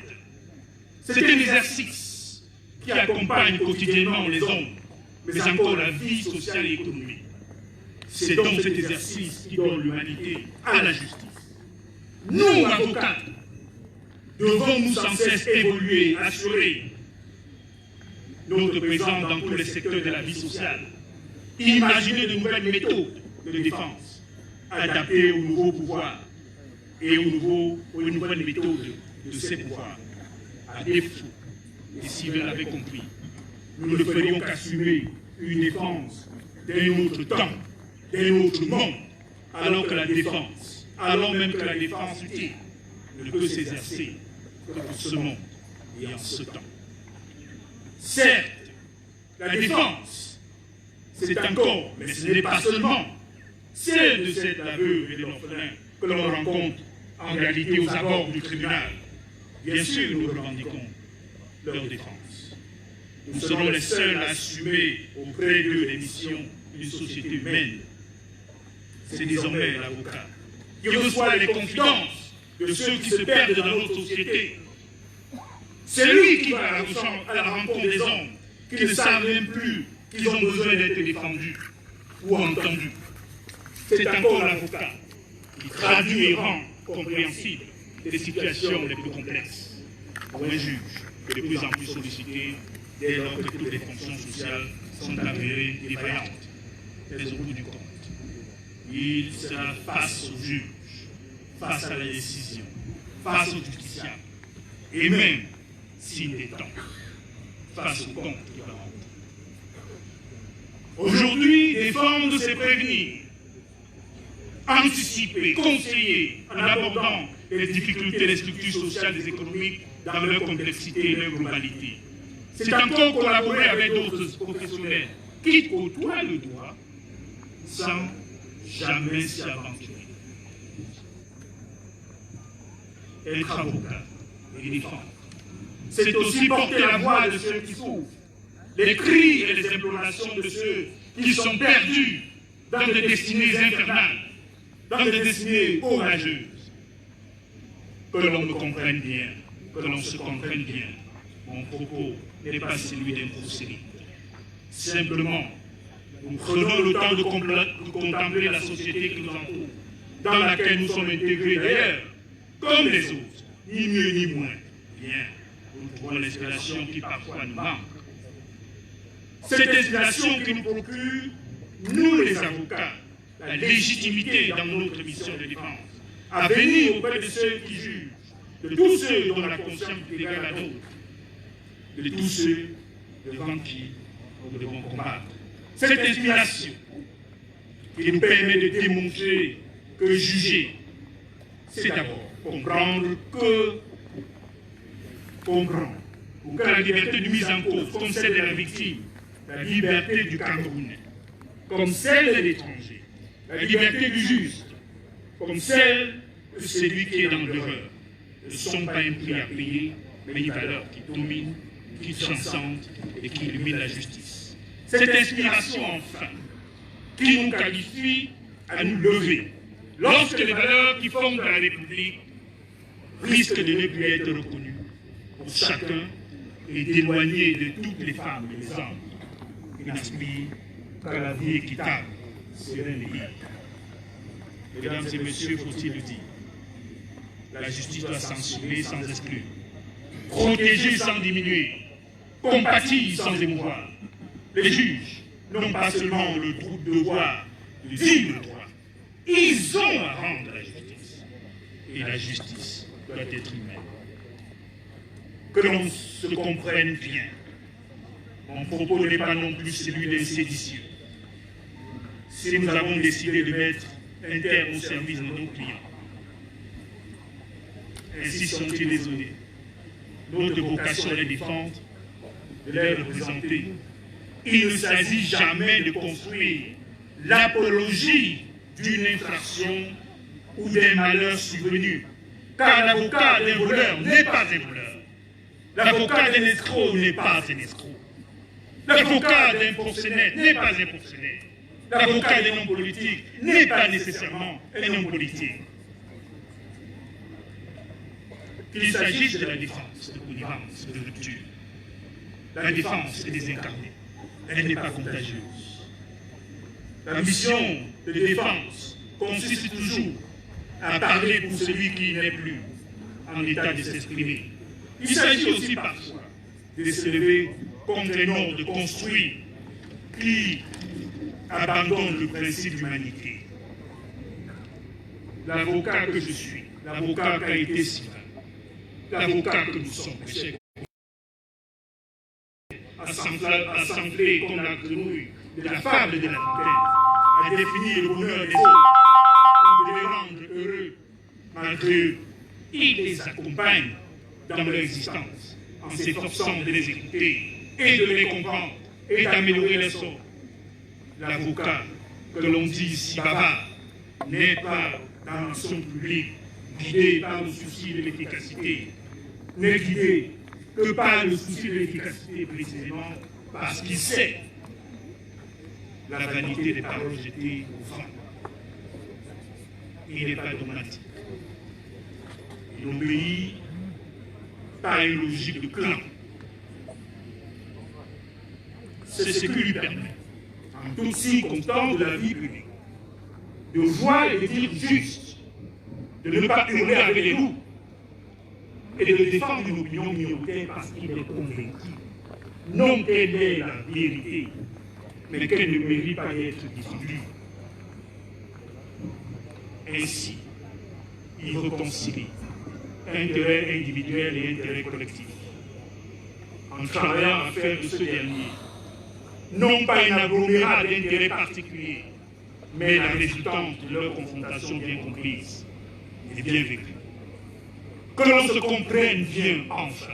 c'est un exercice qui accompagne quotidiennement les hommes, mais encore la vie sociale et économique. C'est donc cet exercice qui donne l'humanité à la justice. Nous, avocats, devons-nous sans cesse évoluer, assurer notre présence dans tous les secteurs de la vie sociale, imaginer de nouvelles méthodes de défense, adaptées aux nouveaux pouvoirs et aux nouvelles méthodes de ces pouvoirs. À défaut, et si vous l'avez compris, nous ne ferions qu'assumer une défense d'un autre temps, d'un autre monde, alors que la défense, alors même que la défense utile, ne peut s'exercer que pour ce monde et en ce temps. Certes, la défense, c'est encore, mais ce n'est pas seulement, celle de cette aveugle et de l'orphelin que l'on rencontre en réalité aux abords du tribunal. Bien sûr, nous revendiquons leur défense. Nous serons les seuls à assumer auprès d'eux les missions d'une société humaine. C'est désormais l'avocat qui reçoit les confidences de ceux qui se perdent dans notre société. C'est lui qui va à la rencontre des hommes qui ne savent même plus qu'ils ont besoin d'être défendus ou entendus. C'est encore l'avocat qui traduit et rend compréhensible les situations les plus complexes pour un juge qui est de plus en plus sollicité dès lors que toutes les fonctions sociales sont avérées défaillantes. Mais au bout du compte, il sera face au juge, face à la décision, face au justiciable, et même, s'il est temps, face au compte qui va rentrer. Aujourd'hui, défendre, c'est prévenir, anticiper, conseiller, en abordant les difficultés des structures sociales et économiques dans leur complexité et leur globalité. C'est encore collaborer avec d'autres professionnels qui côtoient le droit sans jamais s'y aventurer. Être avocat et défendre, c'est aussi porter la voix de ceux qui souffrent, les cris et les implorations de ceux qui sont perdus dans des destinées infernales, dans des destinées orageuses. Que l'on me comprenne bien, que l'on se comprenne bien. Mon propos n'est pas celui d'un procédé. Simplement, nous prenons le temps de contempler la société qui nous entoure, dans laquelle nous sommes intégrés d'ailleurs, comme les autres, ni mieux ni moins. Bien, nous trouvons l'inspiration qui parfois nous manque. Cette inspiration qui nous procure, nous les avocats, la légitimité dans notre mission de défense, à venir auprès de ceux qui jugent, de tous ceux dont la conscience est égale à d'autres, de tous ceux devant qui nous devons combattre. Cette inspiration qui nous permet de démontrer que juger, c'est d'abord comprendre que la liberté de mise en cause, comme celle de la victime, la liberté du Camerounais, comme celle de l'étranger, la liberté du juste, comme celle de celui qui est dans l'horreur, ne sont pas un prix à payer, mais une valeur qui domine, qui transcende et qui illumine la justice. Cette inspiration, enfin, qui nous qualifie à nous lever, lorsque les valeurs qui fondent la République risquent de ne plus être reconnues pour chacun et d'éloigner de toutes les femmes et les hommes qui n'aspirent qu'à la vie équitable, sereine et libre. Mesdames et messieurs, faut-il le dire, la justice doit sanctionner sans exclure, protéger sans diminuer, compatir sans émouvoir. Les juges n'ont pas seulement le devoir de dire le droit, ils ont à rendre la justice. Et la justice doit être humaine. Que l'on se comprenne bien. Mon propos n'est pas non plus celui d'un séditieux. Si nous avons décidé de mettre un terme au service de nos clients, ainsi sont-ils désolés. Notre vocation est de défendre, de les représenter. Il ne s'agit jamais de construire l'apologie d'une infraction ou d'un malheur survenu. Car l'avocat d'un voleur n'est pas un voleur. L'avocat d'un escroc n'est pas un escroc. L'avocat d'un proxénète n'est pas un proxénète. L'avocat d'un homme politique n'est pas nécessairement un homme politique. Qu'il s'agisse de la défense, de connivence, de rupture. La défense est désincarnée. Elle n'est pas contagieuse. La mission de défense consiste toujours à parler pour celui qui n'est plus en état de s'exprimer. Il s'agit aussi parfois de se lever contre un ordre construit qui abandonne le principe d'humanité. L'avocat que je suis, l'avocat qui a été Sylvain, l'avocat que nous sommes, mes chers assemblés comme la grenouille de la fable de la fontaine, à définir le bonheur des autres, ou de les rendre heureux, malgré eux. Il les accompagne dans leur existence, en s'efforçant de les écouter et de les comprendre et d'améliorer leur sort. L'avocat, que l'on dit si bavard, n'est pas dans l'action publique guidé par le souci de l'efficacité, n'est guidé que par le souci de l'efficacité précisément parce qu'il sait la vanité des paroles jetées au vent. Il n'est pas dogmatique. Il n'obéit pas à une logique de clan. C'est ce qui lui permet, en toutes circonstances de la vie publique, de voir et de dire juste, de ne pas hurler avec les loups, et de défendre une opinion minoritaire parce qu'il est convaincu, non qu'elle est la vérité, mais qu'elle ne mérite pas d'être défendue. Ainsi, il réconcilie intérêt individuel et intérêt collectif, en travaillant à faire de ce dernier non pas un agglomérat d'intérêts particuliers, mais la résultante de leur confrontation bien comprise et bien vécue. Que l'on se comprenne bien enfin.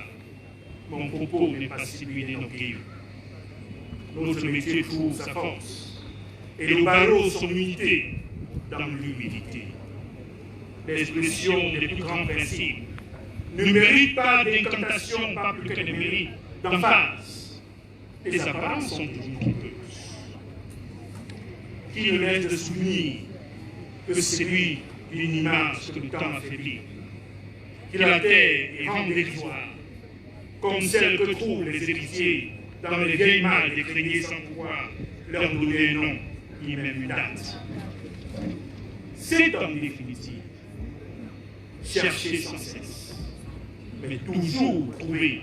Mon propos n'est pas celui d'un orgueilleux. Notre métier trouve sa force et nous barreaux son unité dans l'humilité. L'expression des plus grands principes ne mérite pas d'incantation, pas plus qu'elle ne mérite d'emphase. Les apparences sont toujours trompeuses. Qui ne laisse de souvenir que celui d'une image que le temps affaiblit, que la terre est rend dérisoire, comme celle que trouvent les héritiers dans les vieilles malles décraignés sans pouvoir leur donner un nom, ni même une date. C'est en définitive chercher sans cesse, mais toujours trouver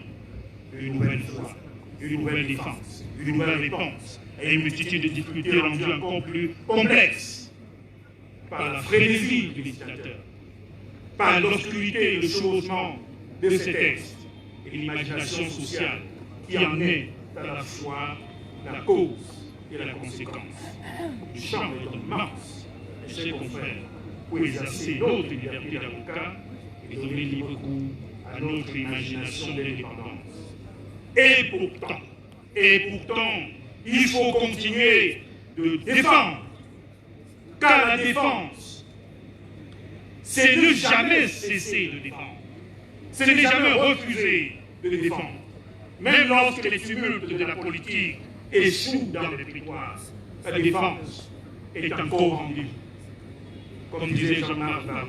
une nouvelle voie, une nouvelle défense, une nouvelle réponse à une multitude de difficultés rendues encore plus complexes par la frénésie du législateur, par l'obscurité et le chevauchement de ces textes et l'imagination sociale qui en est à la fois la cause et la conséquence. Du champ est immense, mes chers confrères, pour exercer notre liberté d'avocat et donner libre cours à notre imagination d'indépendance. Et pourtant, Il faut continuer de défendre. Car la défense, c'est ne jamais cesser de défendre. C'est ne jamais refuser de défendre. Même lorsque les tumultes de la politique échouent dans les territoires, la défense est encore rendue. Comme disait Jean-Marc Barrault,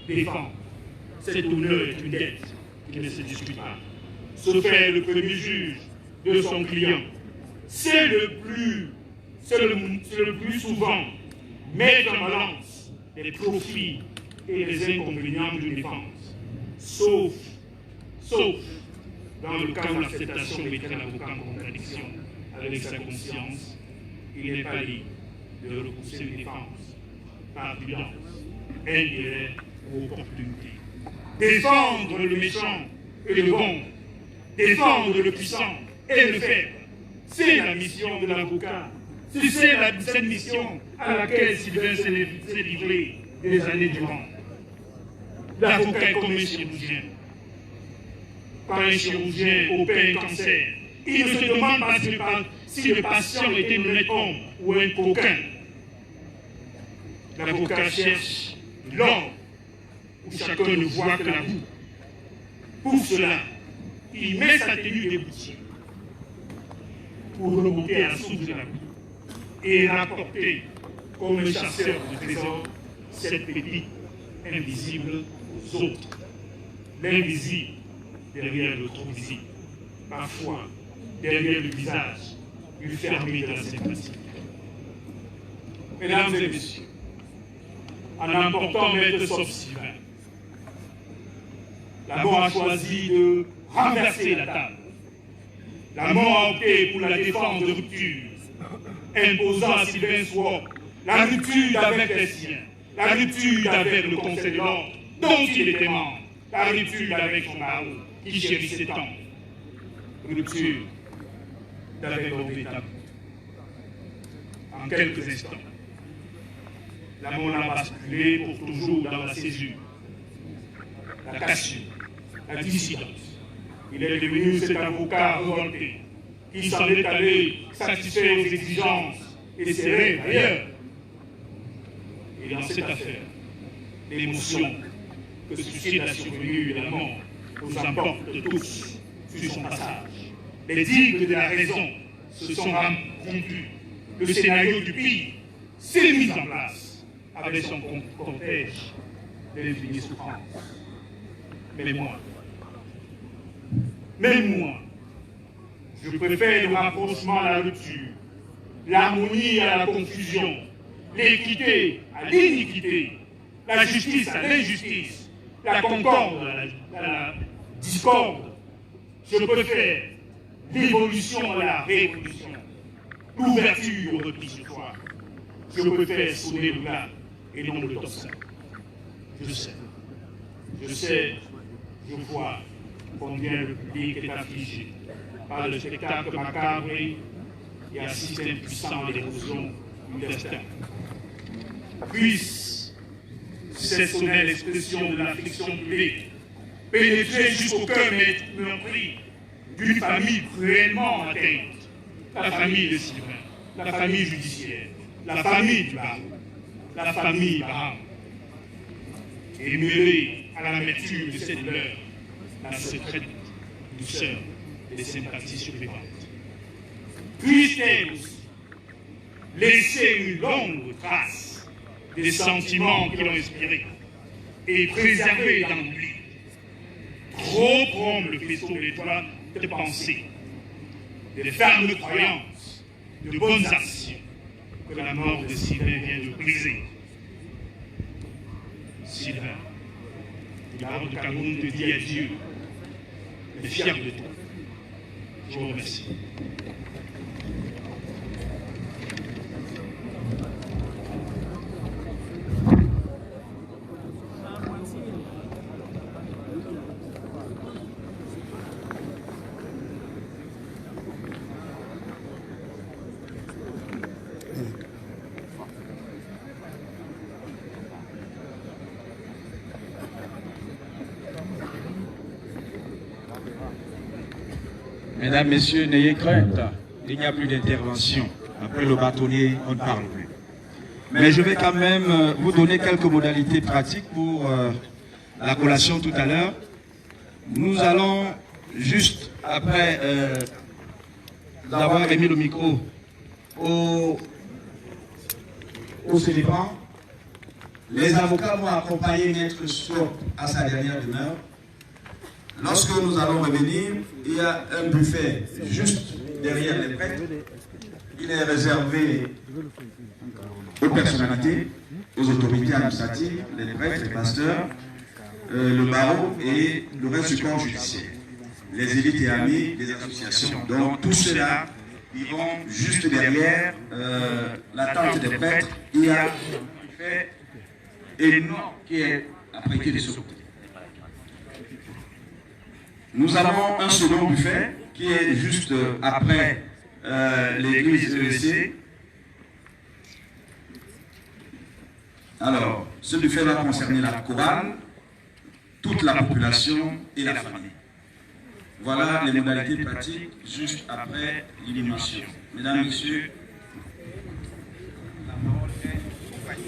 défendre, cet honneur est une dette qui ne se discute pas. Se faire le premier juge de son client, c'est le plus souvent mettre en balance les profits et les inconvénients d'une défense. Sauf dans le cas où l'acceptation mettrait l'avocat en contradiction avec sa conscience, il n'est pas libre de repousser une défense par prudence, intérêt ou opportunité. Défendre le méchant et le bon, défendre le puissant et le faible, c'est la mission de l'avocat. C'est cette mission à laquelle Sylvain s'est livré des années durant. L'avocat est comme un chirurgien. Quand un chirurgien opère un cancer, il ne se demande pas si le patient était un honnête homme ou un coquin. L'avocat cherche l'ordre où chacun ne voit que la boue. Pour cela, il met sa tenue d'égoutier pour remonter à la source de la boue et rapporter comme un chasseur de trésors cette pépite invisible aux autres. L'invisible derrière le trop visible, parfois derrière le visage du fermier de la sympathie. Mesdames et messieurs, en emportant Maître Sylvain, la mort a choisi de renverser la table. La mort a opté pour la défense de rupture, imposant à Sylvain Swop la rupture avec les siens, la rupture avec le Conseil de l'ordre dont il était membre, la rupture avec son barreau qui chérissait tant, rupture avec l'ordre tabou. En quelques instants, la mort a basculé pour toujours dans la césure, la cassure, la dissidence. Il est devenu cet avocat révolté qui semblait aller satisfaire aux exigences et ses rêves ailleurs. Et dans cette affaire, l'émotion que suscite la survenue de la mort nous emporte tous sur son passage. Les digues de la raison se sont rompues. Le scénario du pire s'est mis en place avec son cortège d'infinies souffrances. Mais moi, je préfère le rapprochement à la rupture, l'harmonie à la confusion, l'équité à l'iniquité, la justice à l'injustice, la concorde à la discorde. Je préfère l'évolution à la révolution, l'ouverture au repli sur soi. Je préfère sonner le glas et non le tocsin. Je sais, je vois combien le public est affligé par le spectacle macabre et assiste impuissant à l'érosion du destin. Puisse cette sonnelle expression de l'affliction publique pénétrer jusqu'au cœur meurtri d'une famille cruellement atteinte, la famille de Sylvain, la famille judiciaire, la famille du barreau, la famille Barham, et mêlée à l'amertume de cette douleur, la secrète douceur des sympathies survivantes. Puisse-t-elle laisser une longue trace des sentiments qui l'ont inspiré et préserver dans l'oubli. Trop prompt le faisceau d'étoiles de pensée, de fermes croyances, de bonnes actions que la mort de Sylvain vient de briser. Sylvain, le baron de Cameroun te dit adieu, et fier de toi. Je vous remercie. Mesdames, Messieurs, n'ayez crainte. il n'y a plus d'intervention. Après le bâtonnier, on ne parle plus. Mais je vais quand même vous donner quelques modalités pratiques pour la collation tout à l'heure. Nous allons juste, après avoir remis le micro au célébrant, les avocats vont accompagner Maître Swop à sa dernière demeure. Lorsque nous allons revenir, il y a un buffet juste derrière les prêtres. Il est réservé aux personnalités, aux autorités administratives, les prêtres, les pasteurs, le barreau et le reste du corps judiciaire. Les élites et amis des associations. Donc tout cela, ils vont juste derrière la tente des prêtres. Il y a un buffet énorme qui est apprêté de ce côté. Nous avons un second buffet qui est juste après l'église EEC. Alors, ce buffet va concerner la chorale, toute la population et la famille. Voilà les modalités pratiques juste après l'inhumation. Mesdames, Messieurs, la parole est au panier.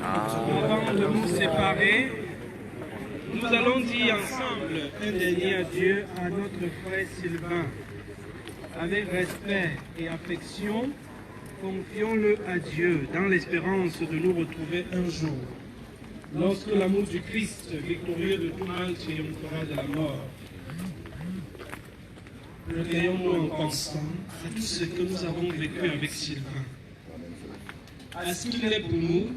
Avant de nous séparer, nous allons dire ensemble un dernier adieu à notre frère Sylvain. Avec respect et affection, confions-le à Dieu dans l'espérance de nous retrouver un jour, lorsque l'amour du Christ, victorieux de tout mal, triomphera de la mort. Recueillons-nous en pensant à tout ce que nous avons vécu avec Sylvain, à ce qu'il est pour nous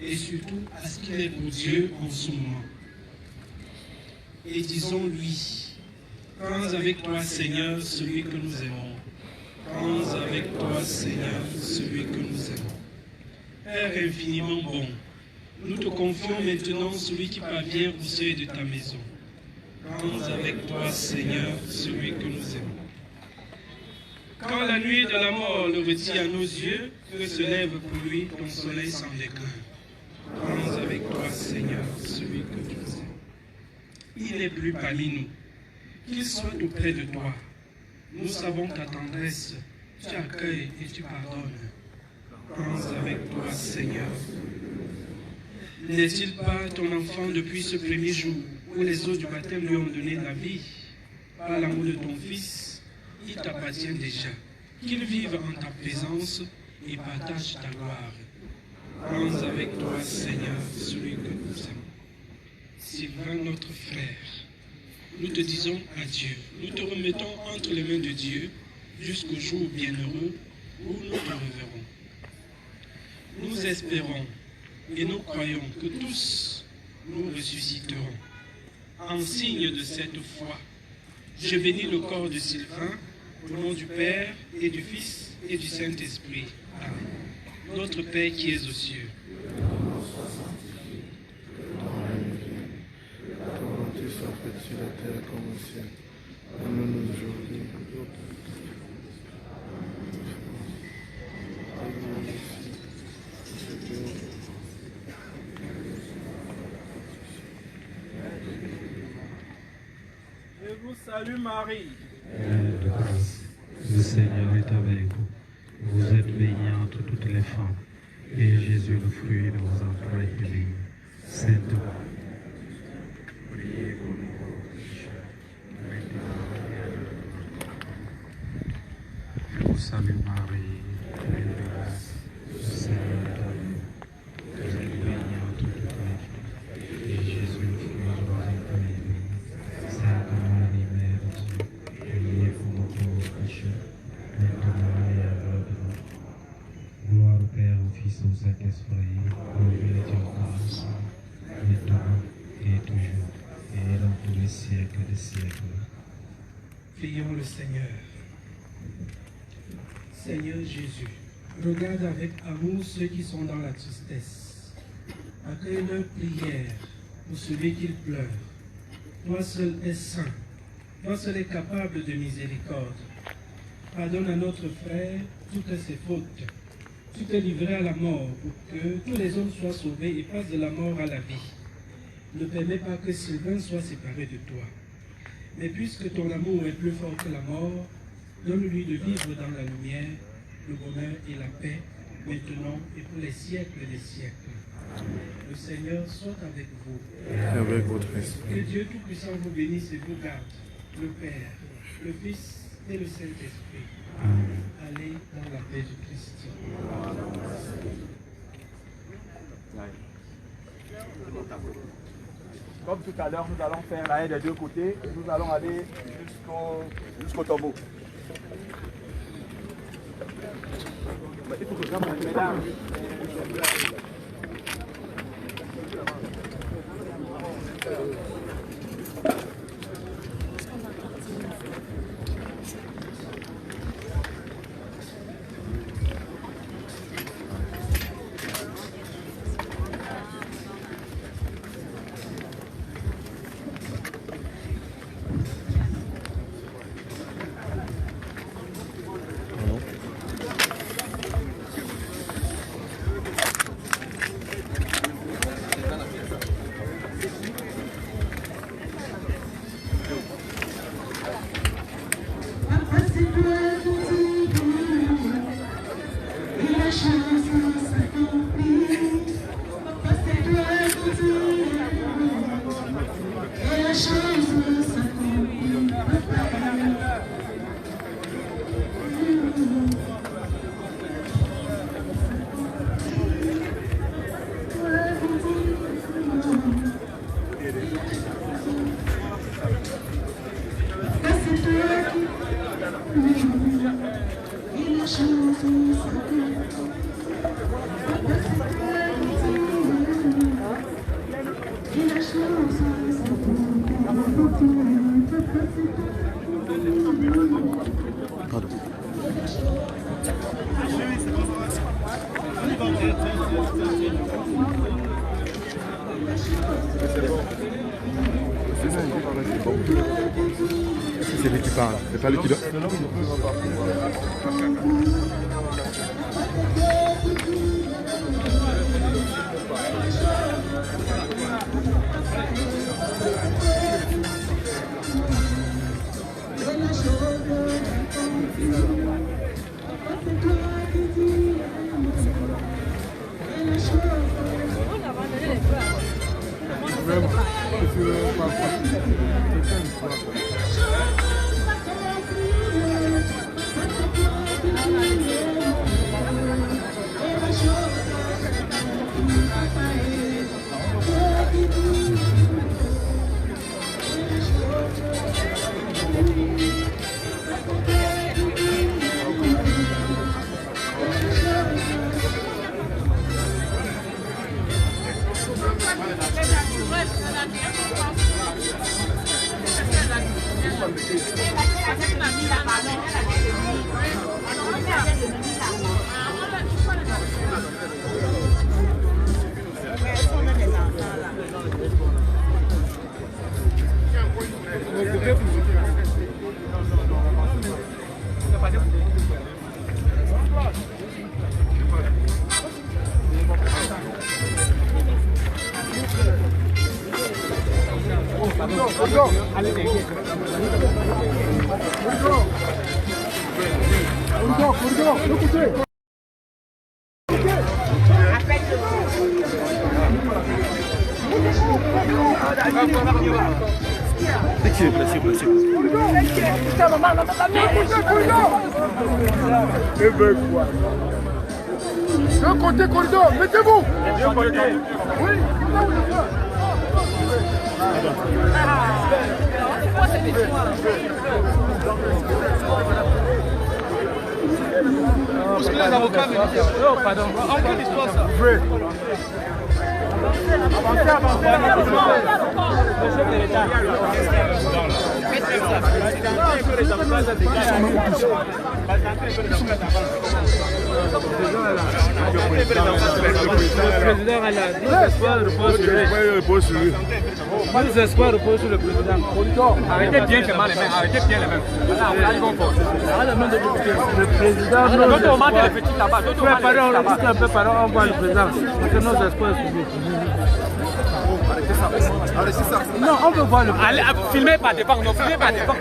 et surtout à ce qu'il est pour Dieu en ce moment. Et disons-lui, prends avec toi, Seigneur, celui que nous aimons. Prends avec toi, Seigneur, celui que nous aimons. Père infiniment bon, nous te confions maintenant celui qui parvient au seuil de ta maison. Prends avec toi, Seigneur, celui que nous aimons. Quand la nuit de la mort le retire à nos yeux, que se lève pour lui ton soleil sans déclin. Prends avec toi, Seigneur, celui que nous aimons. Il n'est plus parmi nous. Qu'il soit auprès de toi. Nous savons ta tendresse. Tu accueilles et tu pardonnes. Prends avec toi, Seigneur. N'est-il pas ton enfant depuis ce premier jour où les eaux du baptême lui ont donné la vie? Par l'amour de ton Fils, il t'appartient déjà. Qu'il vive en ta présence et partage ta gloire. Prends avec toi, Seigneur, celui que nous aimons. Sylvain, notre frère, nous te disons adieu. Nous te remettons entre les mains de Dieu jusqu'au jour bienheureux où nous te reverrons. Nous espérons et nous croyons que tous nous ressusciterons. En signe de cette foi, je bénis le corps de Sylvain au nom du Père et du Fils et du Saint-Esprit. Amen. Notre Père qui es aux cieux. Sur la terre comme au ciel. Donne-nous aujourd'hui. Je vous salue Marie. Pleine de grâce, le Seigneur est avec vous. Vous êtes bénie entre toutes les femmes, et Jésus, le fruit de vos entrailles, est béni. Sainte Marie, priez pour nous pauvres pécheurs, je vous salue Marie, pleine de grâce, le Seigneur est avec vous. Vous êtes bénie entre toutes les femmes, et Jésus, le fruit de vos entrailles, est béni. Sainte Marie, Mère de Dieu, priez pour nous pauvres pécheurs, maintenant et à l'heure de notre mort. Gloire au Père, au Fils Fils, au Saint-Esprit, aujourd'hui et Dieu grâce, maintenant et toujours, et dans tous les siècles des siècles. Prions le Seigneur. Seigneur Jésus, regarde avec amour ceux qui sont dans la tristesse. Accueille leur prière pour celui qui pleure. Toi seul es saint. Toi seul es capable de miséricorde. Pardonne à notre frère toutes ses fautes. Tu t'es livré à la mort pour que tous les hommes soient sauvés et passent de la mort à la vie. Ne permets pas que Sylvain soit séparé de toi. Mais puisque ton amour est plus fort que la mort, donne-lui de vivre dans la lumière, le bonheur et la paix, maintenant et pour les siècles des siècles. Le Seigneur soit avec vous. Et avec votre esprit. Que Dieu Tout-Puissant vous bénisse et vous garde, le Père, le Fils et le Saint-Esprit. Allez dans la paix du Christ. Comme tout à l'heure, nous allons faire la haie des deux côtés. Nous allons aller jusqu'au tombeau. Il faut que je ramène mes dames. C'est lui qui parle, c'est pas lui qui doit. D'un côté, corridor, mettez-vous. Oui, là où Bousculer les avocats, mais oh, pardon. En quelle histoire ça? Le président a la espoir repose sur lui. Les espoirs reposent sur le président. Arrêtez bien les mains, arrêtez bien les mains. Le président. On voit le président. Parce que nos espoirs sont bien. Arrêtez ça. Non, on veut voir le président. Allez, filmez pas devant, non, filmez pas devant.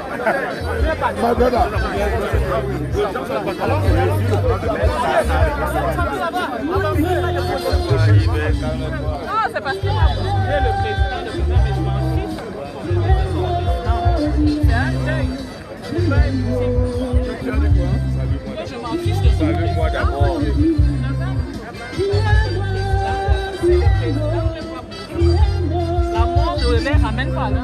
Non, c'est parce que le président, mais je m'en fiche. C'est un deuil. Je m'en fiche de ça. Savez-moi d'abord. La mort ne les ramène pas là.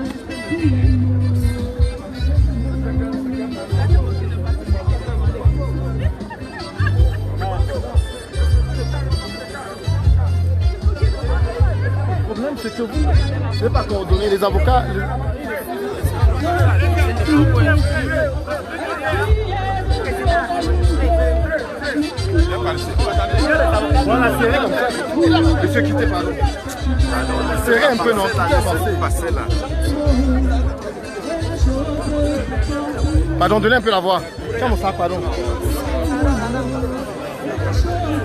Le problème, c'est que vous ne pouvez pas coordonner les avocats. Voilà, serré comme ça. Monsieur, quittez, pardon. Serré un peu, non? Passer là. Pardon, donnez un peu la voix. Comment ça, pardon?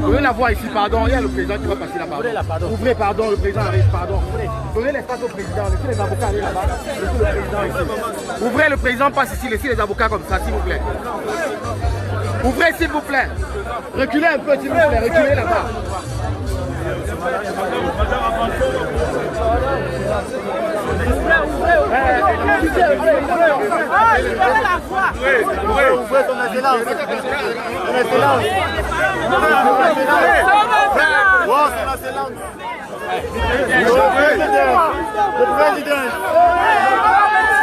Donnez la voix ici, pardon. Il y a le président qui va passer là, pardon. Ouvrez, pardon, le président arrive, pardon. Donnez l'espace au président. Laissez les avocats aller là-bas. Laissez le président ici. Ouvrez, le président passe ici. Laissez les avocats comme ça, s'il vous plaît. Ouvrez, s'il vous plaît. Reculez un peu, s'il vous plaît. Reculez là-bas. Ouvrez ton excellence. Ton excellence. Le président.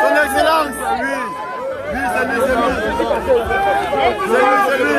Son excellence. Oui, c'est lui.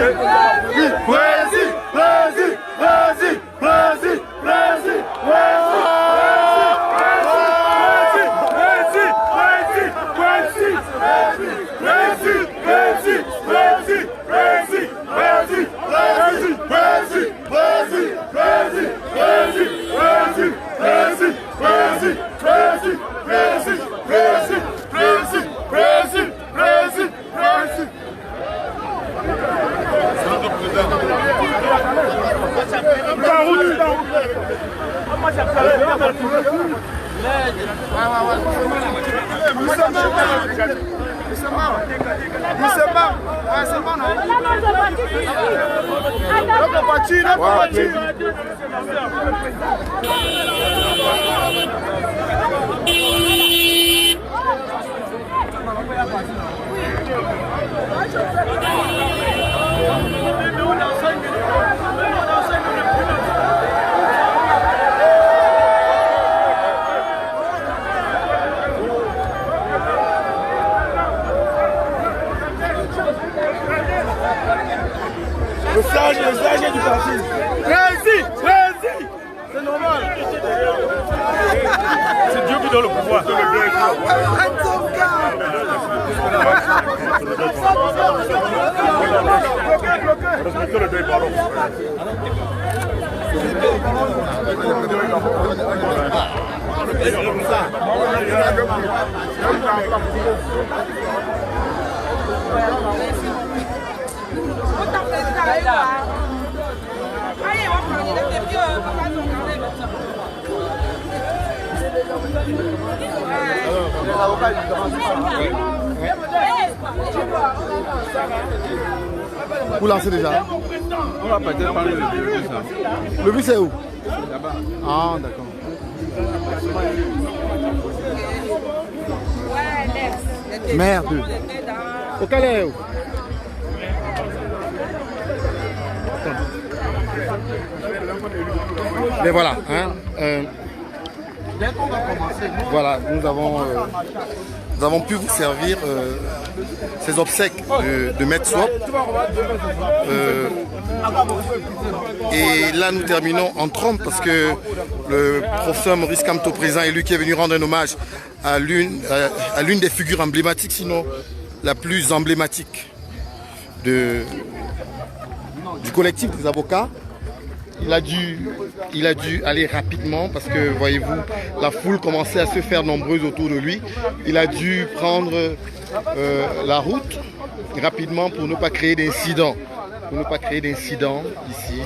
Le sage du parti. Vas-y. C'est normal. C'est Dieu qui donne le pouvoir. Respectez le deuil, pardon. Vous lancez déjà? On va peut-être parler de bus. Le bus c'est où? Là-bas. Ah, d'accord. Merde. Au Calais où? Mais voilà, hein. Dès qu'on va commencer, Voilà, nous avons nous avons pu vous servir ces obsèques de Maître Swap. Et là, nous terminons en trompe parce que le professeur Maurice Kamto, présent, est lui qui est venu rendre un hommage à l'une des figures emblématiques, sinon la plus emblématique du collectif des avocats. Il a dû aller rapidement parce que, voyez-vous, la foule commençait à se faire nombreuse autour de lui. Il a dû prendre la route rapidement pour ne pas créer d'incident. Pour ne pas créer d'incident ici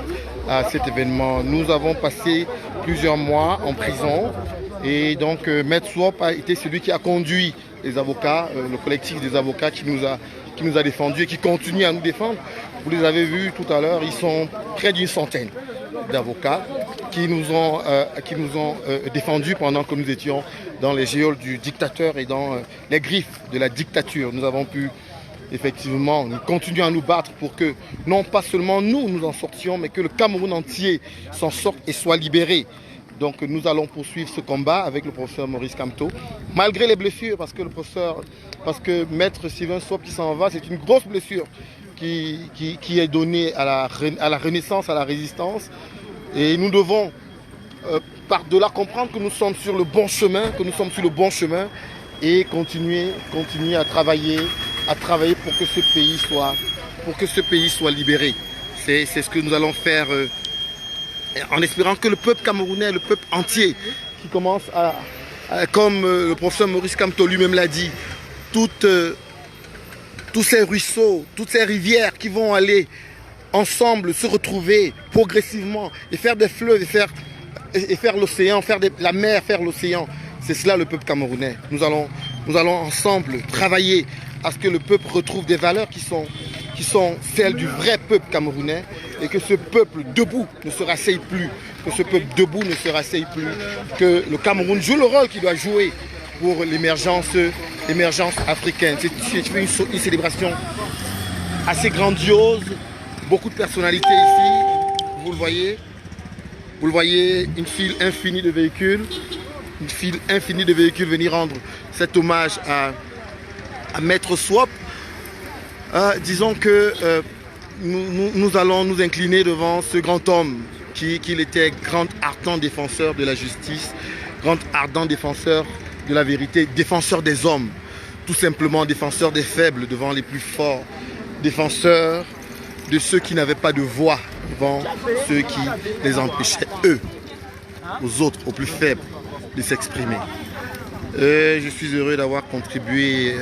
à cet événement. Nous avons passé plusieurs mois en prison et donc Maître Swap a été celui qui a conduit les avocats, le collectif des avocats qui nous a défendus et qui continue à nous défendre. Vous les avez vus tout à l'heure, ils sont près d'une centaine d'avocats qui nous ont défendus pendant que nous étions dans les geôles du dictateur et dans les griffes de la dictature. Nous avons pu effectivement nous continuer à nous battre pour que non pas seulement nous en sortions, mais que le Cameroun entier s'en sorte et soit libéré. Donc nous allons poursuivre ce combat avec le professeur Maurice Kamto, malgré les blessures, parce que Maître Sylvain Swap qui s'en va, c'est une grosse blessure qui est donnée à la renaissance, à la résistance. Et nous devons par-delà comprendre que nous sommes sur le bon chemin, et continuer à travailler pour que ce pays soit libéré. C'est ce que nous allons faire en espérant que le peuple camerounais, le peuple entier, qui commence comme le professeur Maurice Kamto lui-même l'a dit, tous ces ruisseaux, toutes ces rivières qui vont aller ensemble se retrouver progressivement et faire des fleuves et faire l'océan, la mer, faire l'océan. C'est cela le peuple camerounais. Nous allons ensemble travailler à ce que le peuple retrouve des valeurs qui sont celles du vrai peuple camerounais et que ce peuple debout ne se rasseye plus, que le Cameroun joue le rôle qu'il doit jouer pour l'émergence africaine. C'est une célébration assez grandiose, beaucoup de personnalités ici, vous le voyez, une file infinie de véhicules venir rendre cet hommage à Maître Swap. Disons que nous allons nous incliner devant ce grand homme qu'il était grand ardent défenseur de la justice, grand ardent défenseur de la vérité, défenseur des hommes, tout simplement défenseur des faibles devant les plus forts, défenseur de ceux qui n'avaient pas de voix devant ceux qui les empêchaient, eux, aux autres, aux plus faibles, de s'exprimer. Je suis heureux d'avoir contribué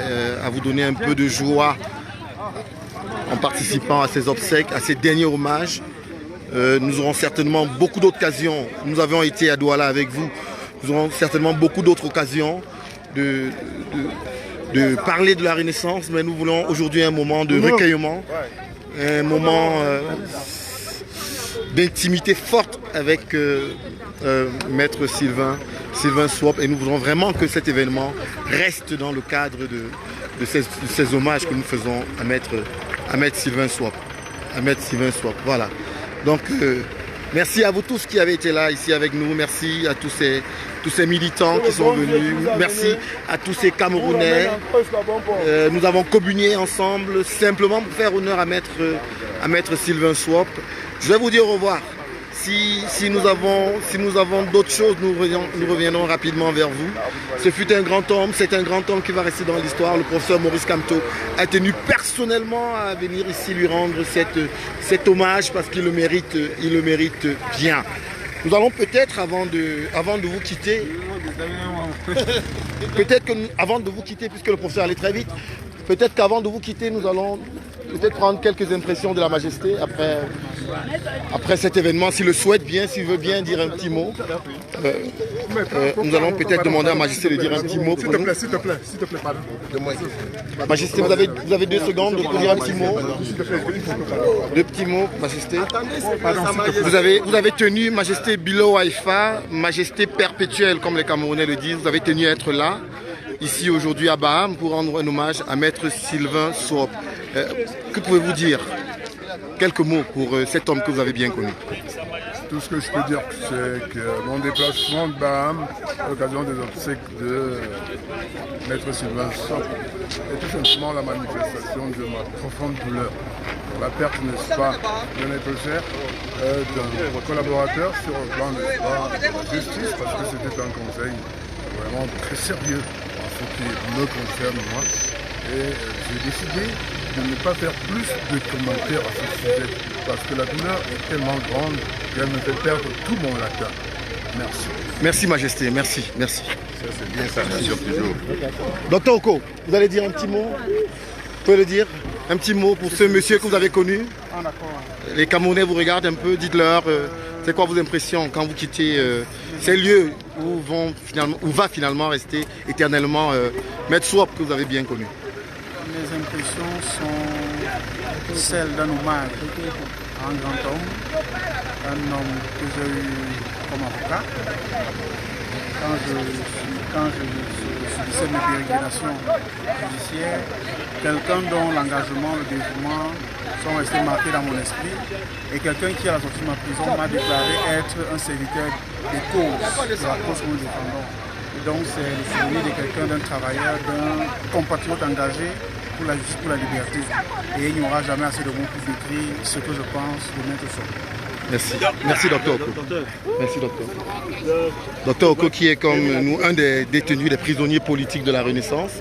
à vous donner un peu de joie en participant à ces obsèques, à ces derniers hommages. Nous aurons certainement beaucoup d'occasions. Nous avions été à Douala avec vous. Nous aurons certainement beaucoup d'autres occasions de parler de la Renaissance, mais nous voulons aujourd'hui un moment de recueillement, un moment d'intimité forte avec Maître Sylvain Swap, et nous voulons vraiment que cet événement reste dans le cadre de ces hommages que nous faisons à Maître Sylvain Swap. Voilà. Donc merci à vous tous qui avez été là ici avec nous, merci à tous ces militants qui sont venus, merci à tous ces Camerounais. Nous avons communié ensemble simplement pour faire honneur à Maître Sylvain Swap. Je vais vous dire au revoir. Si nous avons d'autres choses, nous reviendrons rapidement vers vous. Ce fut un grand homme, c'est un grand homme qui va rester dans l'histoire. Le professeur Maurice Kamto a tenu personnellement à venir ici lui rendre cet hommage parce qu'il le mérite bien. Nous allons peut-être, avant de vous quitter, avant de vous quitter, puisque le professeur allait très vite, peut-être qu'avant de vous quitter, nous allons peut-être prendre quelques impressions de la Majesté après cet événement, s'il le souhaite bien, s'il veut bien dire un petit mot. Nous allons peut-être demander à Majesté de dire un petit mot. S'il te plaît, pardon. Majesté, vous avez 2 secondes pour dire un petit mot. 2 petits mots, Majesté. Vous avez tenu, Majesté Bilo Haïfa, Majesté perpétuelle, comme les Camerounais le disent, vous avez tenu à être là, ici aujourd'hui à Baham, pour rendre un hommage à Maître Sylvain Swap. Que pouvez-vous dire? Quelques mots pour cet homme que vous avez bien connu. Tout ce que je peux dire, c'est que mon déplacement de Baham, à l'occasion des obsèques de Maître Sylvain Sop, est tout simplement la manifestation de ma profonde douleur. La perte, n'est-ce pas, de notre cher, d'un collaborateur sur le plan, n'est-ce pas, de la justice, parce que c'était un conseil vraiment très sérieux en ce qui me concerne, moi. Et j'ai décidé de ne pas faire plus de commentaires à ce sujet, parce que la douleur est tellement grande qu'elle me fait perdre tout mon latin. Merci. Merci Majesté, merci, merci. Ça c'est bien ça, bien sûr, toujours. Docteur Oko, vous allez dire un petit mot? Vous pouvez le dire? Un petit mot pour ce monsieur que vous avez connu? Ah d'accord. Les Camerounais vous regardent un peu, dites-leur, c'est quoi vos impressions quand vous quittez ces lieux où, va finalement rester éternellement Maître Swap que vous avez bien connu? Mes impressions sont celles d'un hommage à un grand homme, un homme que j'ai eu comme avocat. Quand je subissais mes pérégrinations judiciaires, quelqu'un dont l'engagement, le dévouement sont restés marqués dans mon esprit, et quelqu'un qui à la sortie de ma prison m'a déclaré être un serviteur des causes, de la cause que nous défendons. Et donc c'est le souvenir de quelqu'un, d'un travailleur, d'un compatriote engagé pour la justice, pour la liberté. Et il n'y aura jamais assez de mots pour décrire ce que je pense de Maître Sop. Merci. Merci Docteur Oko. Merci Docteur. Docteur Oko qui est comme nous un des détenus, des prisonniers politiques de la Renaissance.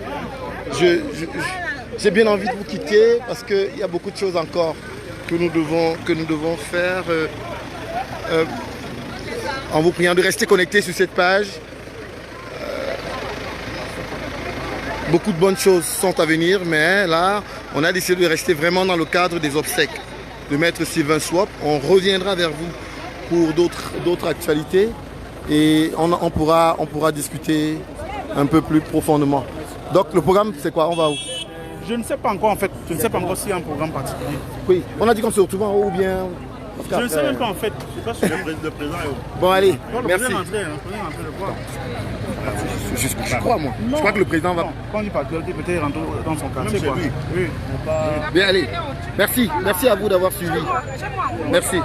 J'ai bien envie de vous quitter parce qu'il y a beaucoup de choses encore que nous devons faire. En vous priant de rester connectés sur cette page. Beaucoup de bonnes choses sont à venir, mais là, on a décidé de rester vraiment dans le cadre des obsèques de Maître Sylvain Swap. On reviendra vers vous pour d'autres actualités et on pourra discuter un peu plus profondément. Donc le programme, c'est quoi? On va où? Je ne sais pas encore en fait. Je ne sais pas encore s'il y a un programme particulier. Oui, on a dit qu'on se retrouve en haut ou bien... Je ne sais même pas en fait. Je ne sais pas si le président est où. Bon allez, merci. Le président est rentré le voir. Je crois moi. Je crois que le président va... Quand il parle, il peut-être rentrer dans son quartier. Oui. Bien allez. Merci. Merci à vous d'avoir suivi. Merci.